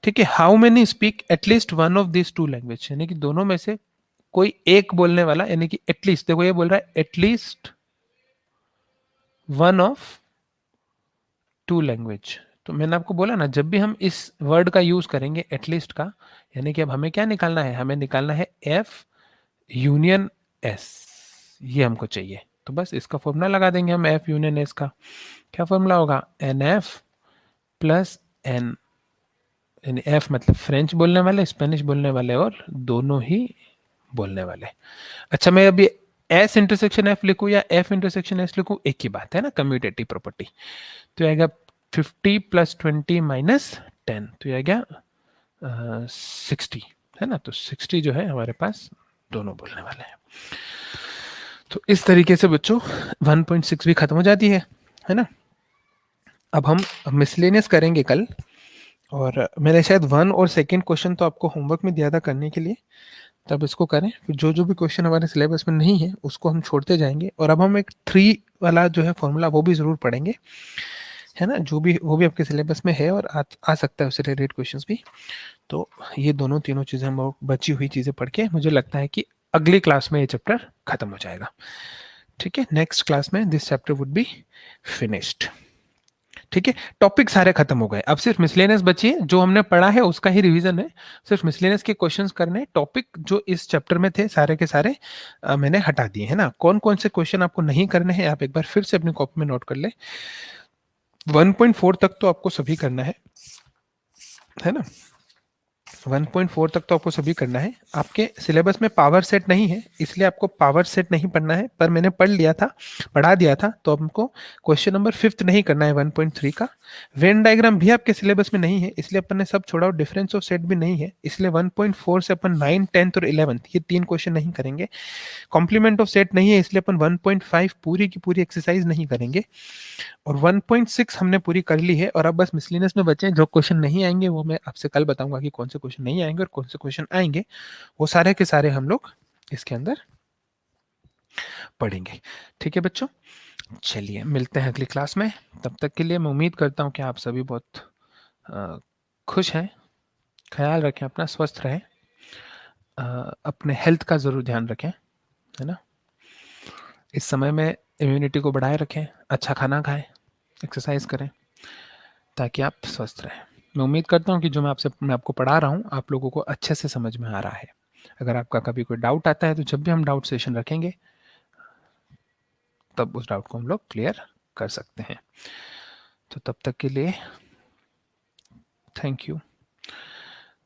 ठीक है, how many speak at least one of this two language, यानी कि दोनों में से कोई एक बोलने वाला, यानी कि एटलीस्ट, देखो ये बोल रहा है at least one of two language. तो मैंने आपको बोला ना, जब भी हम इस वर्ड का यूज करेंगे एटलीस्ट का, यानी कि अब हमें क्या निकालना है, हमें निकालना है एफ यूनियन एस, ये हमको चाहिए। तो बस इसका फॉर्मूला लगा देंगे हम एफ यूनियन एस का। क्या फॉर्मूला होगा, एन एफ प्लस एन, यानी एफ मतलब फ्रेंच बोलने वाले, स्पेनिश बोलने वाले और दोनों ही बोलने वाले। अच्छा, मैं अभी एस इंटरसेक्शन एफ लिखूं या एफ इंटरसेक्शन एस लिखूं, एक ही बात है ना, कम्यूटेटिव प्रॉपर्टी। तो आएगा 50 प्लस 20 माइनस 10, तो ये आ गया 60, है ना। तो 60 जो है हमारे पास दोनों बोलने वाले हैं। तो इस तरीके से बच्चों 1.6 भी खत्म हो जाती है ना। अब हम मिसलेनियस करेंगे कल, और मैंने शायद 1 और सेकंड क्वेश्चन तो आपको होमवर्क में दिया था करने के लिए, तब इसको करें। फिर जो जो भी क्वेश्चन हमारे सिलेबस में नहीं है उसको हम छोड़ते जाएंगे, और अब हम एक 3 वाला जो है फॉर्मूला वो भी ज़रूर पढ़ेंगे, है ना, जो भी वो भी आपके सिलेबस में है और आ सकता है उससे रिलेटेड क्वेश्चंस भी। तो ये दोनों तीनों चीज़ें हम बची हुई चीज़ें पढ़ के मुझे लगता है कि अगली क्लास में ये चैप्टर खत्म हो जाएगा। ठीक है, नेक्स्ट क्लास में this chapter would be finished. ठीक है, टॉपिक सारे खत्म हो गए, अब सिर्फ मिसलेनियस बची है, जो हमने पढ़ा है उसका ही रिवीजन है, सिर्फ मिसलेनियस के क्वेश्चंस करने। टॉपिक जो इस चैप्टर में थे सारे के सारे मैंने हटा दिए है ना। कौन कौन से क्वेश्चन आपको नहीं करने हैं आप एक बार फिर से अपनी कॉपी में नोट कर ले। 1.4 तक तो आपको सभी करना है ना। 1.4 तक तो आपको सभी करना है। आपके सिलेबस में पावर सेट नहीं है इसलिए आपको पावर सेट नहीं पढ़ना है, पर मैंने पढ़ा दिया था, तो हमको क्वेश्चन नंबर 5 नहीं करना है 1.3 का। वेन डायग्राम भी आपके सिलेबस में नहीं है इसलिए अपन ने सब छोड़ा, और डिफरेंस ऑफ सेट भी नहीं है इसलिए 1.4 से अपन 9, 10 और 11 ये 3 क्वेश्चन नहीं करेंगे। कॉम्प्लीमेंट ऑफ सेट नहीं है इसलिए अपन 1.5 पूरी की पूरी एक्सरसाइज नहीं करेंगे, और 1.6 हमने पूरी कर ली है। और अब बस मिसलिनियस में बचे हैं, जो क्वेश्चन नहीं आएंगे वो मैं आपसे कल बताऊंगा कि कौन से क्वेश्चन नहीं आएंगे और कौन से क्वेश्चन आएंगे, वो सारे के सारे हम लोग इसके अंदर पढ़ेंगे। ठीक है बच्चों, चलिए मिलते हैं अगली क्लास में। तब तक के लिए मैं उम्मीद करता हूँ कि आप सभी बहुत खुश हैं। ख्याल रखें अपना, स्वस्थ रहें, अपने हेल्थ का ज़रूर ध्यान रखें, है ना। इस समय में इम्यूनिटी को बढ़ाए रखें, अच्छा खाना खाएं, एक्सरसाइज करें, ताकि आप स्वस्थ रहें। मैं उम्मीद करता हूँ कि जो मैं आपको पढ़ा रहा हूँ आप लोगों को अच्छे से समझ में आ रहा है। अगर आपका कभी कोई डाउट आता है तो जब भी हम डाउट सेशन रखेंगे तब उस डाउट को हम लोग क्लियर कर सकते हैं। तो तब तक के लिए थैंक यू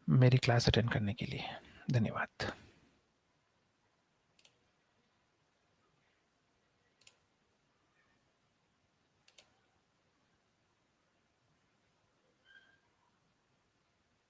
मेरी क्लास अटेंड करने के लिए। धन्यवाद।